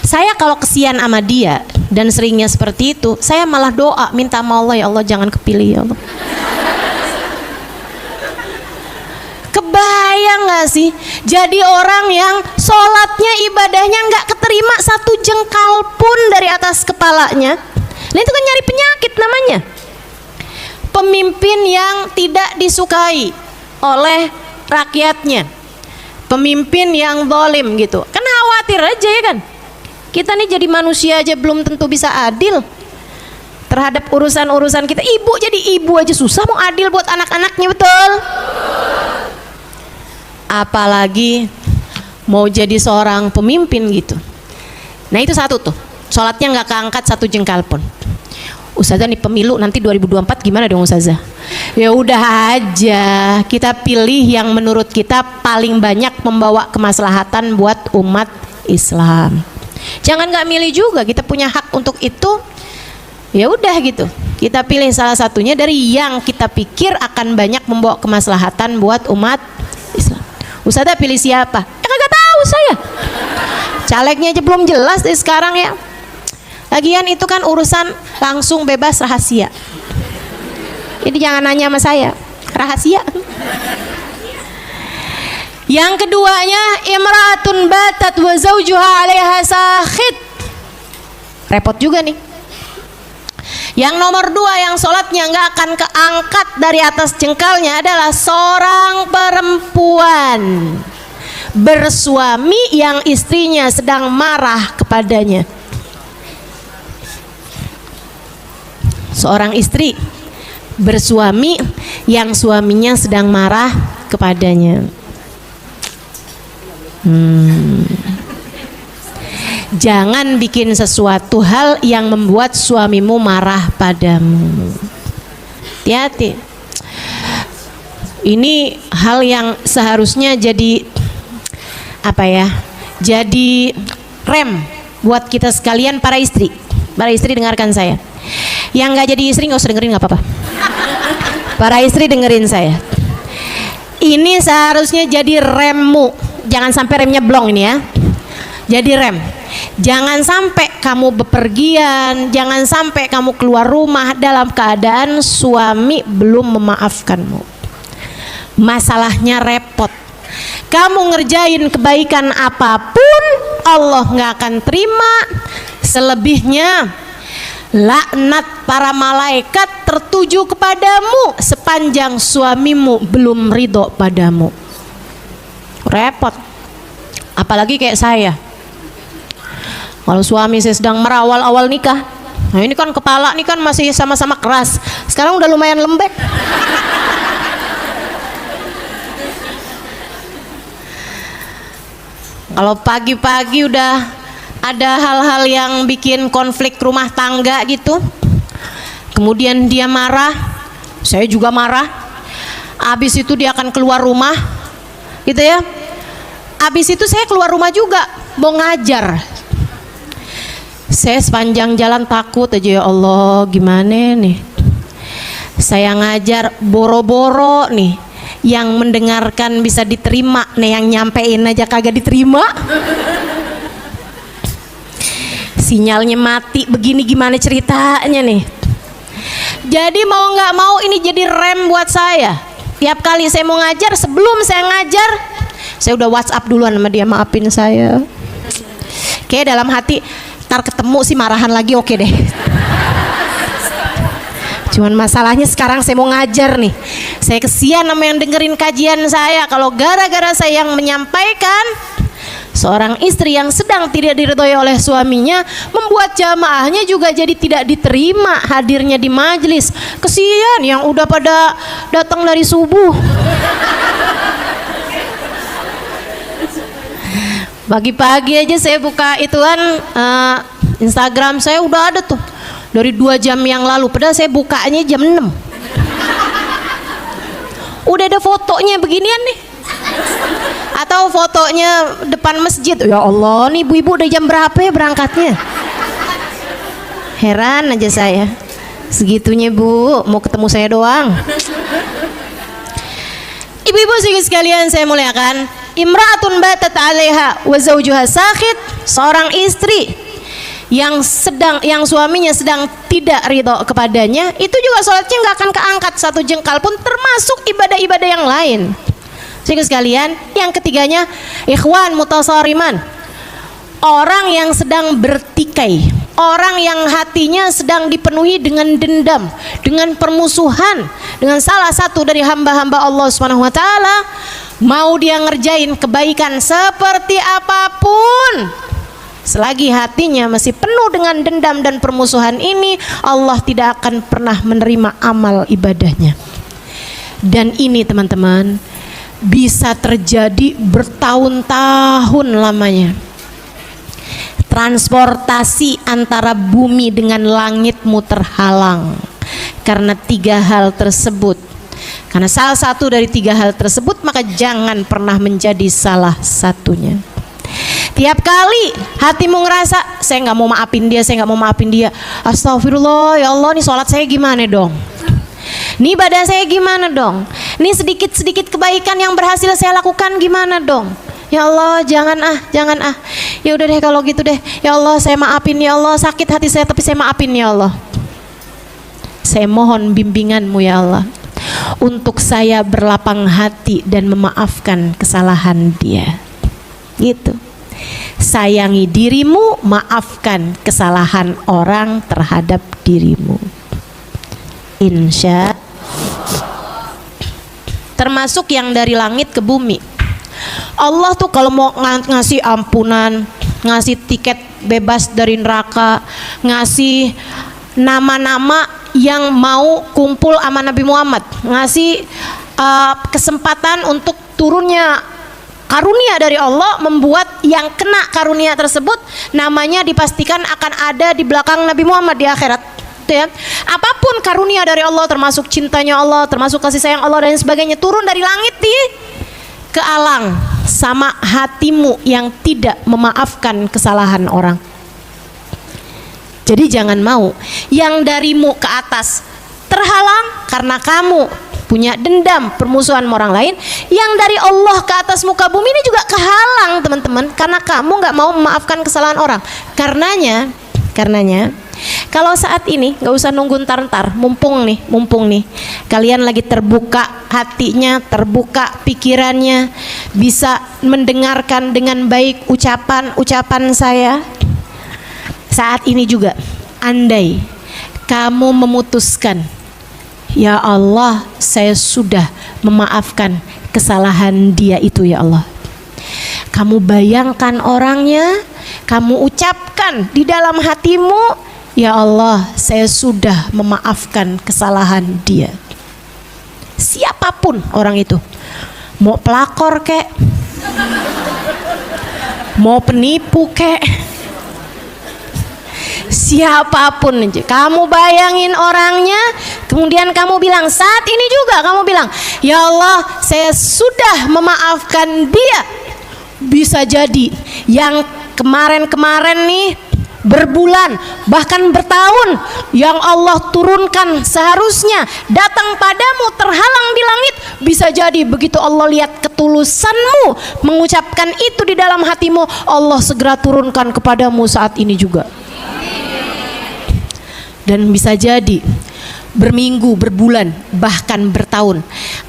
Saya kalau kesian sama dia dan seringnya seperti itu, saya malah doa minta sama Allah, ya Allah jangan kepilih ya Allah. Kebayang gak sih jadi orang yang sholatnya ibadahnya gak keterima satu jengkal pun dari atas kepalanya? Nah itu kan nyari penyakit namanya. Pemimpin yang tidak disukai oleh rakyatnya, pemimpin yang zalim gitu. Kan khawatir aja ya kan, kita nih jadi manusia aja belum tentu bisa adil terhadap urusan-urusan kita. Ibu jadi ibu aja susah mau adil buat anak-anaknya, betul? Apalagi mau jadi seorang pemimpin gitu. Nah itu satu tuh, sholatnya nggak keangkat satu jengkal pun. Ustazah nih pemilu nanti 2024 gimana dong Ustazah? Ya udah aja, kita pilih yang menurut kita paling banyak membawa kemaslahatan buat umat Islam. Jangan nggak milih juga, kita punya hak untuk itu. Ya udah gitu, kita pilih salah satunya dari yang kita pikir akan banyak membawa kemaslahatan buat umat Islam. Ustazah pilih siapa? Ya kagak tahu saya. Calegnya aja belum jelas deh sekarang ya. Lagian itu kan urusan langsung bebas rahasia. Jadi jangan nanya sama saya, rahasia. Yang keduanya, imra'atun batat wa zawjuha 'alaiha sakhit. Repot juga nih. Yang nomor 2 yang sholatnya nggak akan keangkat dari atas jengkalnya adalah seorang perempuan bersuami yang istrinya sedang marah kepadanya. Seorang istri bersuami yang suaminya sedang marah kepadanya. Jangan bikin sesuatu hal yang membuat suamimu marah padamu. Hati-hati. Ini hal yang seharusnya jadi apa ya? Jadi rem buat kita sekalian para istri. Para istri dengarkan saya. Yang nggak jadi istri nggak usah dengerin, nggak apa-apa. Para istri dengerin saya. Ini seharusnya jadi remmu. Jangan sampai remnya blong ini ya. Jadi rem. Jangan sampai kamu bepergian, jangan sampai kamu keluar rumah dalam keadaan suami belum memaafkanmu. Masalahnya repot. Kamu ngerjain kebaikan apapun, Allah nggak akan terima. Selebihnya laknat para malaikat tertuju kepadamu sepanjang suamimu belum ridho padamu. Repot. Apalagi kayak saya. Kalau suami saya sedang merawal awal nikah, nah ini kan kepala nih kan masih sama-sama keras. Sekarang udah lumayan lembek. Kalau pagi-pagi udah ada hal-hal yang bikin konflik rumah tangga gitu, kemudian dia marah, saya juga marah. Habis itu dia akan keluar rumah, gitu ya. Habis itu saya keluar rumah juga, mau ngajar. Saya sepanjang jalan takut aja, ya Allah gimana nih. Saya ngajar boro-boro nih, yang mendengarkan bisa diterima, nih yang nyampein aja kagak diterima. Sinyalnya mati begini, gimana ceritanya nih. Jadi mau nggak mau ini jadi rem buat saya. Tiap kali saya mau ngajar, sebelum saya ngajar, saya udah WhatsApp duluan sama dia, maafin saya. Kayak dalam hati, ntar ketemu sih marahan lagi, oke deh. Cuman masalahnya sekarang saya mau ngajar nih, saya kesian sama yang dengerin kajian saya. Kalau gara-gara saya yang menyampaikan, seorang istri yang sedang tidak diridhoi oleh suaminya, membuat jamaahnya juga jadi tidak diterima hadirnya di majelis. Kesian yang udah pada datang dari subuh. Pagi-pagi aja saya buka ituan Instagram saya udah ada tuh dari 2 jam yang lalu, padahal saya bukanya jam 6. Udah ada fotonya beginian nih, atau fotonya depan masjid. Ya Allah, nih ibu-ibu udah jam berapa ya berangkatnya? Heran aja saya, segitunya Bu, mau ketemu saya doang. Ibu-ibu sekalian saya muliakan, imra'atun batat 'alaiha wa zawjuha sakhit, seorang istri yang suaminya sedang tidak ridho kepadanya, itu juga sholatnya nggak akan keangkat satu jengkal pun, termasuk ibadah-ibadah yang lain. Sekalian, yang ketiganya ikhwan mutasariman, orang yang sedang bertikai, orang yang hatinya sedang dipenuhi dengan dendam, dengan permusuhan dengan salah satu dari hamba-hamba Allah Subhanahu wa taala. Mau dia ngerjain kebaikan seperti apapun, selagi hatinya masih penuh dengan dendam dan permusuhan ini, Allah tidak akan pernah menerima amal ibadahnya. Dan ini teman-teman bisa terjadi bertahun-tahun lamanya. Transportasi antara bumi dengan langitmu terhalang karena 3 hal tersebut. Karena salah satu dari 3 hal tersebut, maka jangan pernah menjadi salah satunya. Tiap kali hatimu ngerasa saya nggak mau maafin dia, saya nggak mau maafin dia, astagfirullah, ya Allah, nih sholat saya gimana dong? Nih ibadah saya gimana dong? Nih sedikit-sedikit kebaikan yang berhasil saya lakukan gimana dong? Ya Allah, jangan ah. Ya udah deh kalau gitu deh. Ya Allah, saya maafin ya Allah, sakit hati saya tapi saya maafin ya Allah. Saya mohon bimbinganmu ya Allah, untuk saya berlapang hati dan memaafkan kesalahan dia. Gitu. Sayangi dirimu, maafkan kesalahan orang terhadap dirimu. Insya termasuk yang dari langit ke bumi. Allah tuh kalau mau ngasih ampunan, ngasih tiket bebas dari neraka, ngasih nama-nama yang mau kumpul sama Nabi Muhammad, ngasih kesempatan untuk turunnya karunia dari Allah, membuat yang kena karunia tersebut namanya dipastikan akan ada di belakang Nabi Muhammad di akhirat. Ya. Apapun karunia dari Allah, termasuk cintanya Allah, termasuk kasih sayang Allah dan sebagainya, turun dari langit ke alang sama hatimu yang tidak memaafkan kesalahan orang. Jadi jangan mau yang darimu ke atas terhalang karena kamu punya dendam, permusuhan sama orang lain. Yang dari Allah ke atas muka bumi ini juga kehalang teman-teman, karena kamu nggak mau memaafkan kesalahan orang. Karenanya kalau saat ini nggak usah nunggu ntar, mumpung nih kalian lagi terbuka hatinya, terbuka pikirannya, bisa mendengarkan dengan baik ucapan saya. Saat ini juga, andai kamu memutuskan, ya Allah, saya sudah memaafkan kesalahan dia itu ya Allah. Kamu bayangkan orangnya, kamu ucapkan di dalam hatimu, ya Allah, saya sudah memaafkan kesalahan dia. Siapapun orang itu, mau pelakor kek, mau penipu kek, siapapun aja, kamu bayangin orangnya, kemudian kamu bilang, saat ini juga kamu bilang, ya Allah, saya sudah memaafkan dia. Bisa jadi yang kemarin-kemarin nih, berbulan bahkan bertahun, yang Allah turunkan seharusnya datang padamu terhalang di langit, bisa jadi begitu Allah lihat ketulusanmu mengucapkan itu di dalam hatimu, Allah segera turunkan kepadamu saat ini juga. Dan bisa jadi berminggu, berbulan, bahkan bertahun,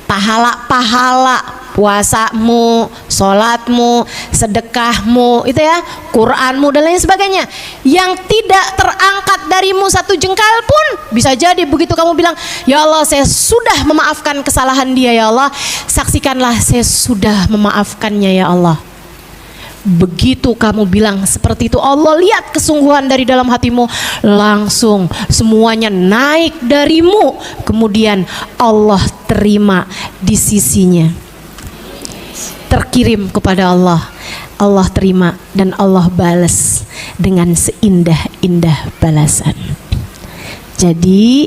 pahala-pahala puasamu, sholatmu, sedekahmu, itu ya, Quranmu dan lain sebagainya, yang tidak terangkat darimu satu jengkal pun, bisa jadi begitu kamu bilang, ya Allah, saya sudah memaafkan kesalahan dia ya Allah, saksikanlah saya sudah memaafkannya ya Allah. Begitu kamu bilang seperti itu, Allah lihat kesungguhan dari dalam hatimu, langsung semuanya naik darimu, kemudian Allah terima di sisinya, terkirim kepada Allah, Allah terima dan Allah balas dengan seindah-indah balasan. Jadi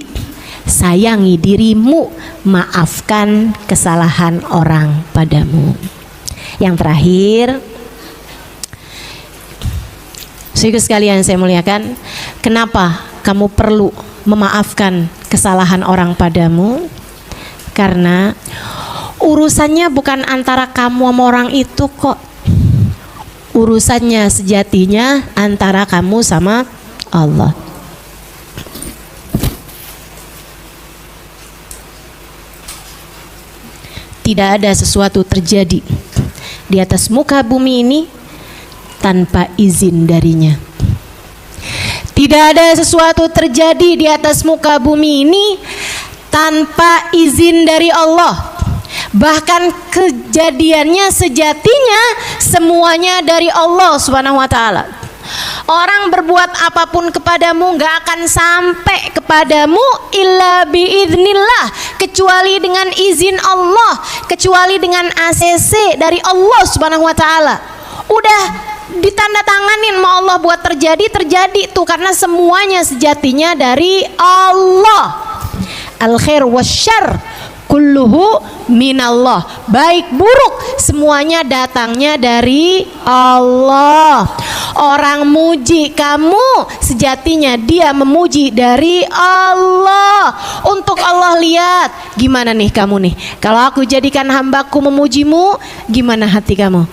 sayangi dirimu, maafkan kesalahan orang padamu. Yang terakhir, saudara sekalian saya muliakan, kenapa kamu perlu memaafkan kesalahan orang padamu? Karena urusannya bukan antara kamu sama orang itu kok. Urusannya sejatinya antara kamu sama Allah. Tidak ada sesuatu terjadi di atas muka bumi ini tanpa izin darinya. Tidak ada sesuatu terjadi di atas muka bumi ini tanpa izin dari Allah. Bahkan kejadiannya sejatinya semuanya dari Allah Subhanahu wa taala. Orang berbuat apapun kepadamu gak akan sampai kepadamu illa biiznillah, kecuali dengan izin Allah, kecuali dengan ACC dari Allah Subhanahu wa taala. Udah ditandatanganin sama Allah buat terjadi tuh, karena semuanya sejatinya dari Allah. Al khair wasyarr kulluhu minallah, baik buruk semuanya datangnya dari Allah. Orang muji kamu sejatinya dia memuji dari Allah. Untuk Allah lihat gimana nih kamu nih, kalau aku jadikan hambaku memujimu, gimana hati kamu?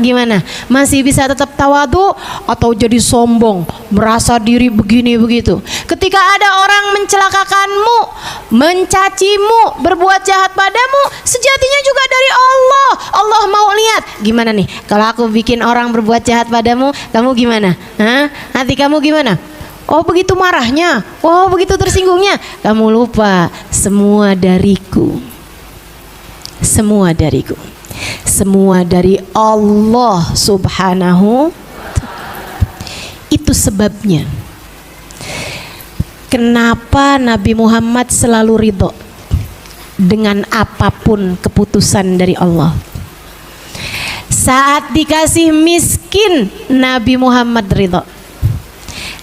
Gimana? Masih bisa tetap tawadu atau jadi sombong, merasa diri begini begitu? Ketika ada orang mencelakakanmu, mencacimu, berbuat jahat padamu, sejatinya juga dari Allah. Allah mau lihat gimana nih, kalau aku bikin orang berbuat jahat padamu, kamu gimana? Hati kamu gimana? Oh begitu marahnya, oh begitu tersinggungnya. Kamu lupa semua dariku, semua dariku, semua dari Allah Subhanahu. Itu sebabnya kenapa Nabi Muhammad selalu ridho dengan apapun keputusan dari Allah. Saat dikasih miskin, Nabi Muhammad ridho.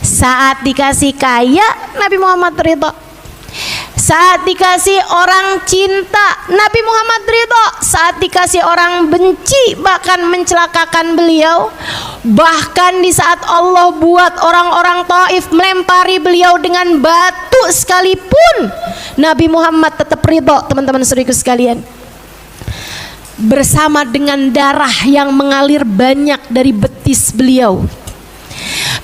Saat dikasih kaya, Nabi Muhammad ridho. saat dikasih orang cinta, Nabi Muhammad ridho. Saat dikasih orang benci, bahkan mencelakakan beliau. Bahkan di saat Allah buat orang-orang Taif melempari beliau dengan batu sekalipun, Nabi Muhammad tetap ridho, teman-teman saudaraku sekalian. Bersama dengan darah yang mengalir banyak dari betis beliau,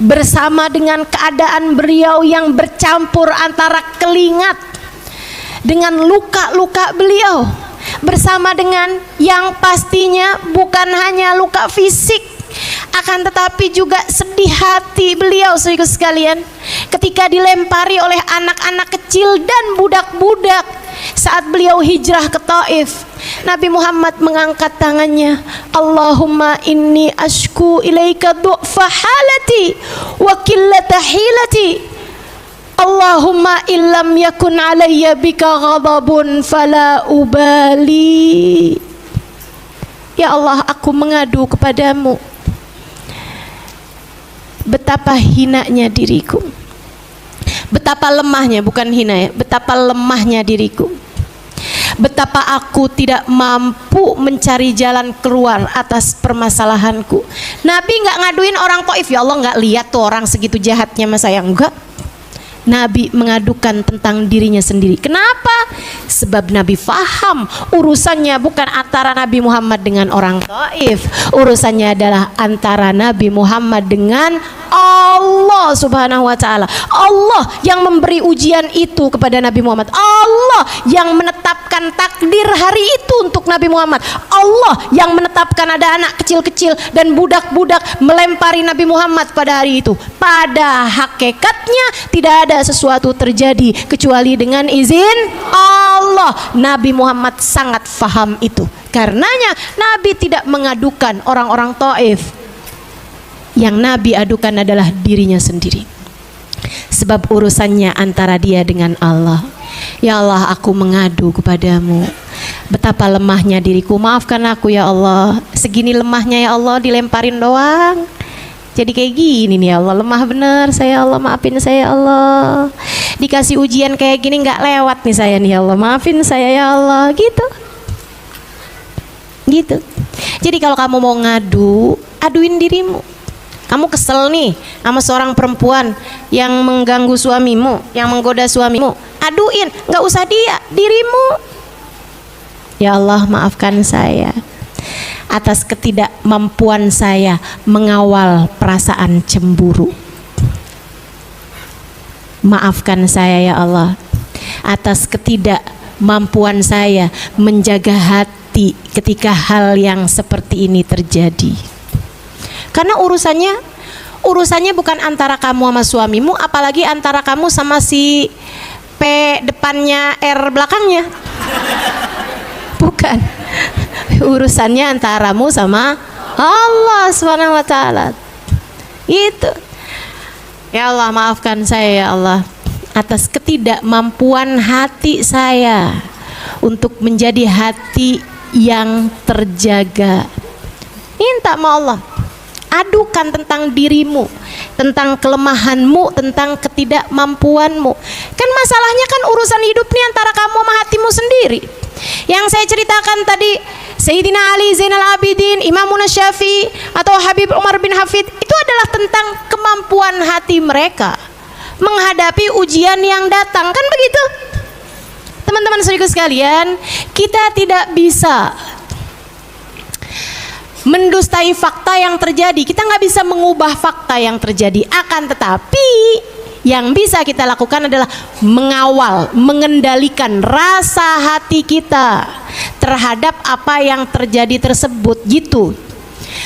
bersama dengan keadaan beliau yang bercampur antara keringat dengan luka-luka beliau, bersama dengan yang pastinya bukan hanya luka fisik, akan tetapi juga sedih hati beliau saudara sekalian, ketika dilempari oleh anak-anak kecil dan budak-budak saat beliau hijrah ke Taif. Nabi Muhammad mengangkat tangannya, Allahumma inni ashku ilaika du'fa halati wa qillata hilati, Allahumma illam yakun alayya bika ghadabun fala ubali. Ya Allah, aku mengadu kepadamu betapa hinanya diriku, betapa lemahnya, bukan hina ya, betapa lemahnya diriku, betapa aku tidak mampu mencari jalan keluar atas permasalahanku. Nabi nggak ngaduin orang Taif, ya Allah nggak lihat tuh orang segitu jahatnya mas saya, enggak. Nabi mengadukan tentang dirinya sendiri. Kenapa? Sebab Nabi faham urusannya bukan antara Nabi Muhammad dengan orang Taif, urusannya adalah antara Nabi Muhammad dengan Allah Subhanahu wa ta'ala. Allah yang memberi ujian itu kepada Nabi Muhammad, Allah yang menetapkan takdir hari itu untuk Nabi Muhammad, Allah yang menetapkan ada anak kecil-kecil dan budak-budak melempari Nabi Muhammad pada hari itu. Pada hakikatnya tidak ada sesuatu terjadi kecuali dengan izin Allah. Nabi Muhammad sangat faham itu. Karenanya Nabi tidak mengadukan orang-orang Taif. Yang Nabi adukan adalah dirinya sendiri. Sebab urusannya antara dia dengan Allah. Ya Allah, aku mengadu kepadamu betapa lemahnya diriku, maafkan aku ya Allah. Segini lemahnya ya Allah, dilemparin doang jadi kayak gini nih ya Allah, lemah bener saya Allah, maafin saya ya Allah. Dikasih ujian kayak gini nggak lewat nih saya nih ya Allah, maafin saya ya Allah. Gitu. Jadi kalau kamu mau ngadu, aduin dirimu. Kamu kesel nih sama seorang perempuan yang mengganggu suamimu, yang menggoda suamimu, aduin, nggak usah dia, dirimu. Ya Allah, maafkan saya atas ketidakmampuan saya mengawal perasaan cemburu. Maafkan saya ya Allah atas ketidakmampuan saya menjaga hati ketika hal yang seperti ini terjadi. Karena urusannya bukan antara kamu sama suamimu, apalagi antara kamu sama si P depannya R belakangnya. Bukan. Urusannya antaramu sama Allah Subhanahu wa ta'ala. Itu. Ya Allah, maafkan saya ya Allah atas ketidakmampuan hati saya untuk menjadi hati yang terjaga. Minta sama Allah. Adukan tentang dirimu, tentang kelemahanmu, tentang ketidakmampuanmu. Kan masalahnya kan urusan hidup ini antara kamu sama hatimu sendiri. Yang saya ceritakan tadi, Sayyidina Ali Zainal Abidin, Imam Syafi'i atau Habib Umar bin Hafid, itu adalah tentang kemampuan hati mereka menghadapi ujian yang datang. Kan begitu? Teman-teman saudaraku sekalian, kita tidak bisa mendustai fakta yang terjadi. Kita nggak bisa mengubah fakta yang terjadi. Akan tetapi yang bisa kita lakukan adalah mengawal, mengendalikan rasa hati kita terhadap apa yang terjadi tersebut gitu.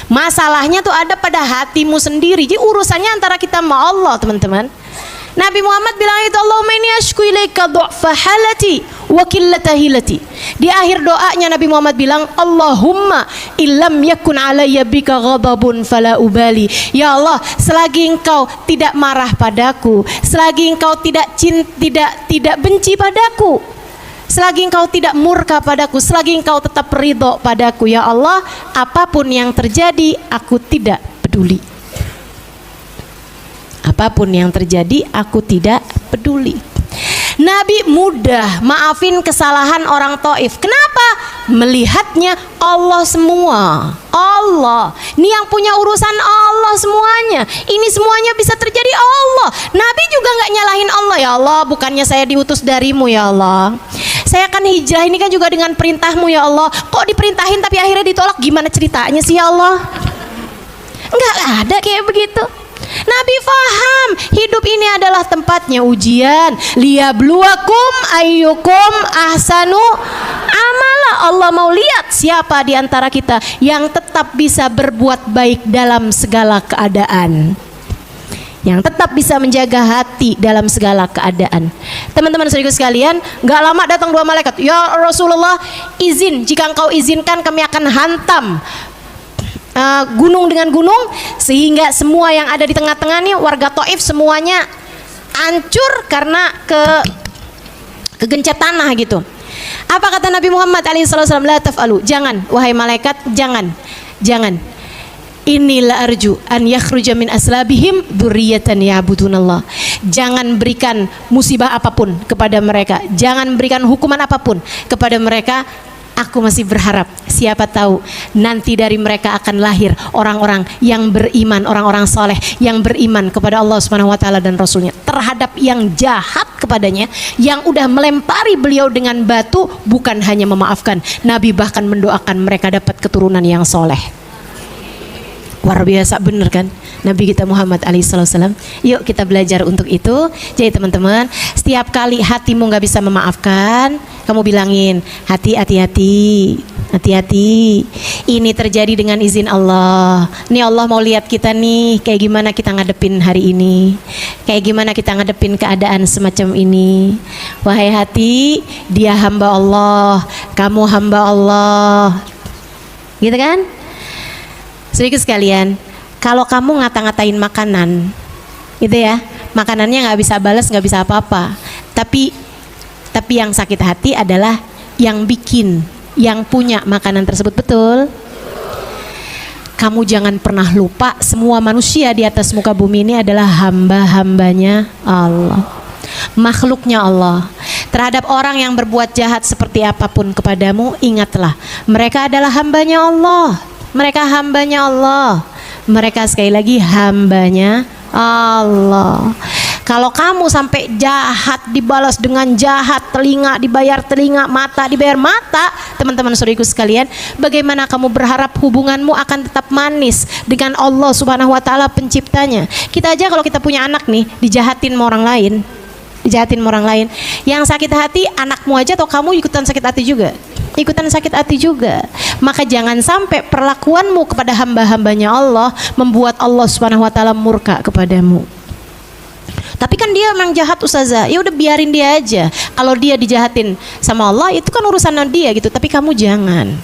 Masalahnya tuh ada pada hatimu sendiri. Jadi urusannya antara kita sama Allah, teman-teman. Nabi Muhammad bilang itu, Allahumma inni ashku ilaika du'fa halati wa qillata hilati. Di akhir doanya Nabi Muhammad bilang, Allahumma illam yakun alayya bika ghadabun fala ubali. Ya Allah, selagi engkau tidak marah padaku, selagi engkau tidak benci padaku, selagi engkau tidak murka padaku, selagi engkau tetap ridho padaku, ya Allah, apapun yang terjadi aku tidak peduli. Apapun yang terjadi aku tidak peduli. Nabi mudah maafin kesalahan orang Taif. Kenapa? Melihatnya Allah semua. Allah, ini yang punya urusan Allah semuanya. Ini semuanya bisa terjadi Allah. Nabi juga nggak nyalahin Allah. Ya Allah, bukannya saya diutus darimu ya Allah. Saya akan hijrah ini kan juga dengan perintahmu ya Allah. Kok diperintahin tapi akhirnya ditolak? Gimana ceritanya sih ya Allah? Nggak ada kayak begitu. Nabi faham hidup ini adalah tempatnya ujian. Liyabluwakum ayyukum ahsanu amala. Allah mau lihat siapa di antara kita yang tetap bisa berbuat baik dalam segala keadaan, yang tetap bisa menjaga hati dalam segala keadaan. Teman-teman saudaraku sekalian, gak lama datang dua malaikat. Ya Rasulullah, izin, jika engkau izinkan kami akan hantam gunung dengan gunung, sehingga semua yang ada di tengah-tengah nih warga Taif semuanya hancur karena kegencet tanah gitu. Apa kata Nabi Muhammad SAW? La taf'alu, jangan wahai malaikat, jangan. Inilah arju an yakhruja min aslabihim dzurriyyatan ya'budunallah. Jangan berikan musibah apapun kepada mereka, jangan berikan hukuman apapun kepada mereka. Aku masih berharap, siapa tahu nanti dari mereka akan lahir orang-orang yang beriman, orang-orang soleh yang beriman kepada Allah Subhanahu wa taala dan Rasulnya, terhadap yang jahat kepadanya, yang udah melempari beliau dengan batu. Bukan hanya memaafkan, Nabi bahkan mendoakan mereka dapat keturunan yang soleh. Luar biasa bener kan Nabi kita Muhammad alaihissalam. Yuk kita belajar untuk itu. Jadi teman-teman, setiap kali hatimu gak bisa memaafkan, kamu bilangin, hati-hati, ini terjadi dengan izin Allah. Nih Allah mau lihat kita nih, kayak gimana kita ngadepin hari ini, kayak gimana kita ngadepin keadaan semacam ini. Wahai hati, dia hamba Allah, kamu hamba Allah, gitu kan? Sedikit sekalian, kalau kamu ngata-ngatain makanan, gitu ya, makanannya nggak bisa balas, nggak bisa apa-apa. Tapi yang sakit hati adalah yang bikin, yang punya makanan tersebut, betul? Kamu jangan pernah lupa, semua manusia di atas muka bumi ini adalah hamba-hambanya Allah, makhluknya Allah. Terhadap orang yang berbuat jahat seperti apapun kepadamu, ingatlah, mereka adalah hambanya Allah. Mereka hambanya Allah. Mereka sekali lagi hambanya Allah. Kalau kamu sampai jahat dibalas dengan jahat, telinga dibayar telinga, mata dibayar mata, teman-teman saudariku sekalian, bagaimana kamu berharap hubunganmu akan tetap manis dengan Allah Subhanahu wa taala penciptanya? Kita aja kalau kita punya anak nih, dijahatin sama orang lain, yang sakit hati anakmu aja, atau kamu ikutan sakit hati juga. Maka jangan sampai perlakuanmu kepada hamba-hambanya Allah membuat Allah Subhanahu wa taala murka kepadamu. Tapi kan dia memang jahat ustazah, ya udah biarin dia aja. Kalau dia dijahatin sama Allah, itu kan urusan dia gitu. Tapi kamu jangan.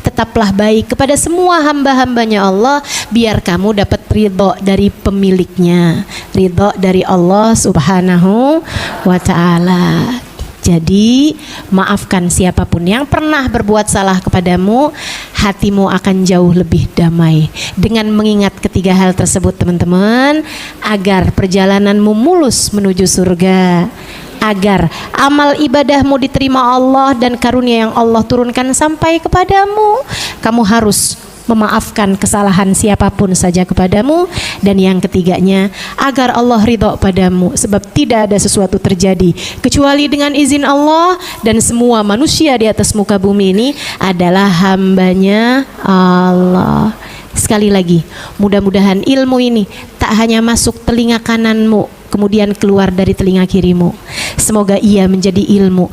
Tetaplah baik kepada semua hamba-hambanya Allah, biar kamu dapat ridho dari pemiliknya, ridho dari Allah Subhanahu wa taala. Jadi maafkan siapapun yang pernah berbuat salah kepadamu, hatimu akan jauh lebih damai. Dengan mengingat ketiga hal tersebut teman-teman, agar perjalananmu mulus menuju surga, agar amal ibadahmu diterima Allah dan karunia yang Allah turunkan sampai kepadamu, kamu harus memaafkan kesalahan siapapun saja kepadamu. Dan yang ketiganya, agar Allah ridho padamu, sebab tidak ada sesuatu terjadi kecuali dengan izin Allah, dan semua manusia di atas muka bumi ini adalah hambanya Allah. Sekali lagi, mudah-mudahan ilmu ini tak hanya masuk telinga kananmu kemudian keluar dari telinga kirimu. Semoga ia menjadi ilmu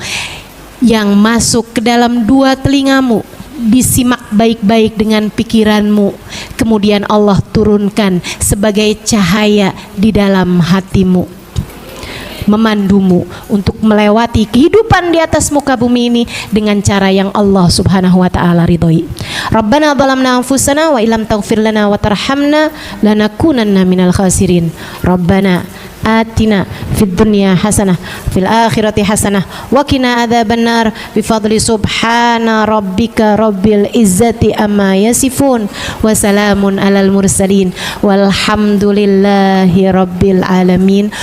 yang masuk ke dalam dua telingamu, disimak baik-baik dengan pikiranmu, kemudian Allah turunkan sebagai cahaya di dalam hatimu, memandumu untuk melewati kehidupan di atas muka bumi ini dengan cara yang Allah Subhanahu wa taala ridhoi. Rabbana zalamna anfusana wa illam taghfir lana wa tarhamna lanakunanna minal khasirin. Rabbana atina fid dunya hasanah fil akhirati hasanah wa qina adzabannar bi fadli subhana rabbika rabbil izzati amma yasifun wa salamun alal mursalin walhamdulillahi rabbil alamin.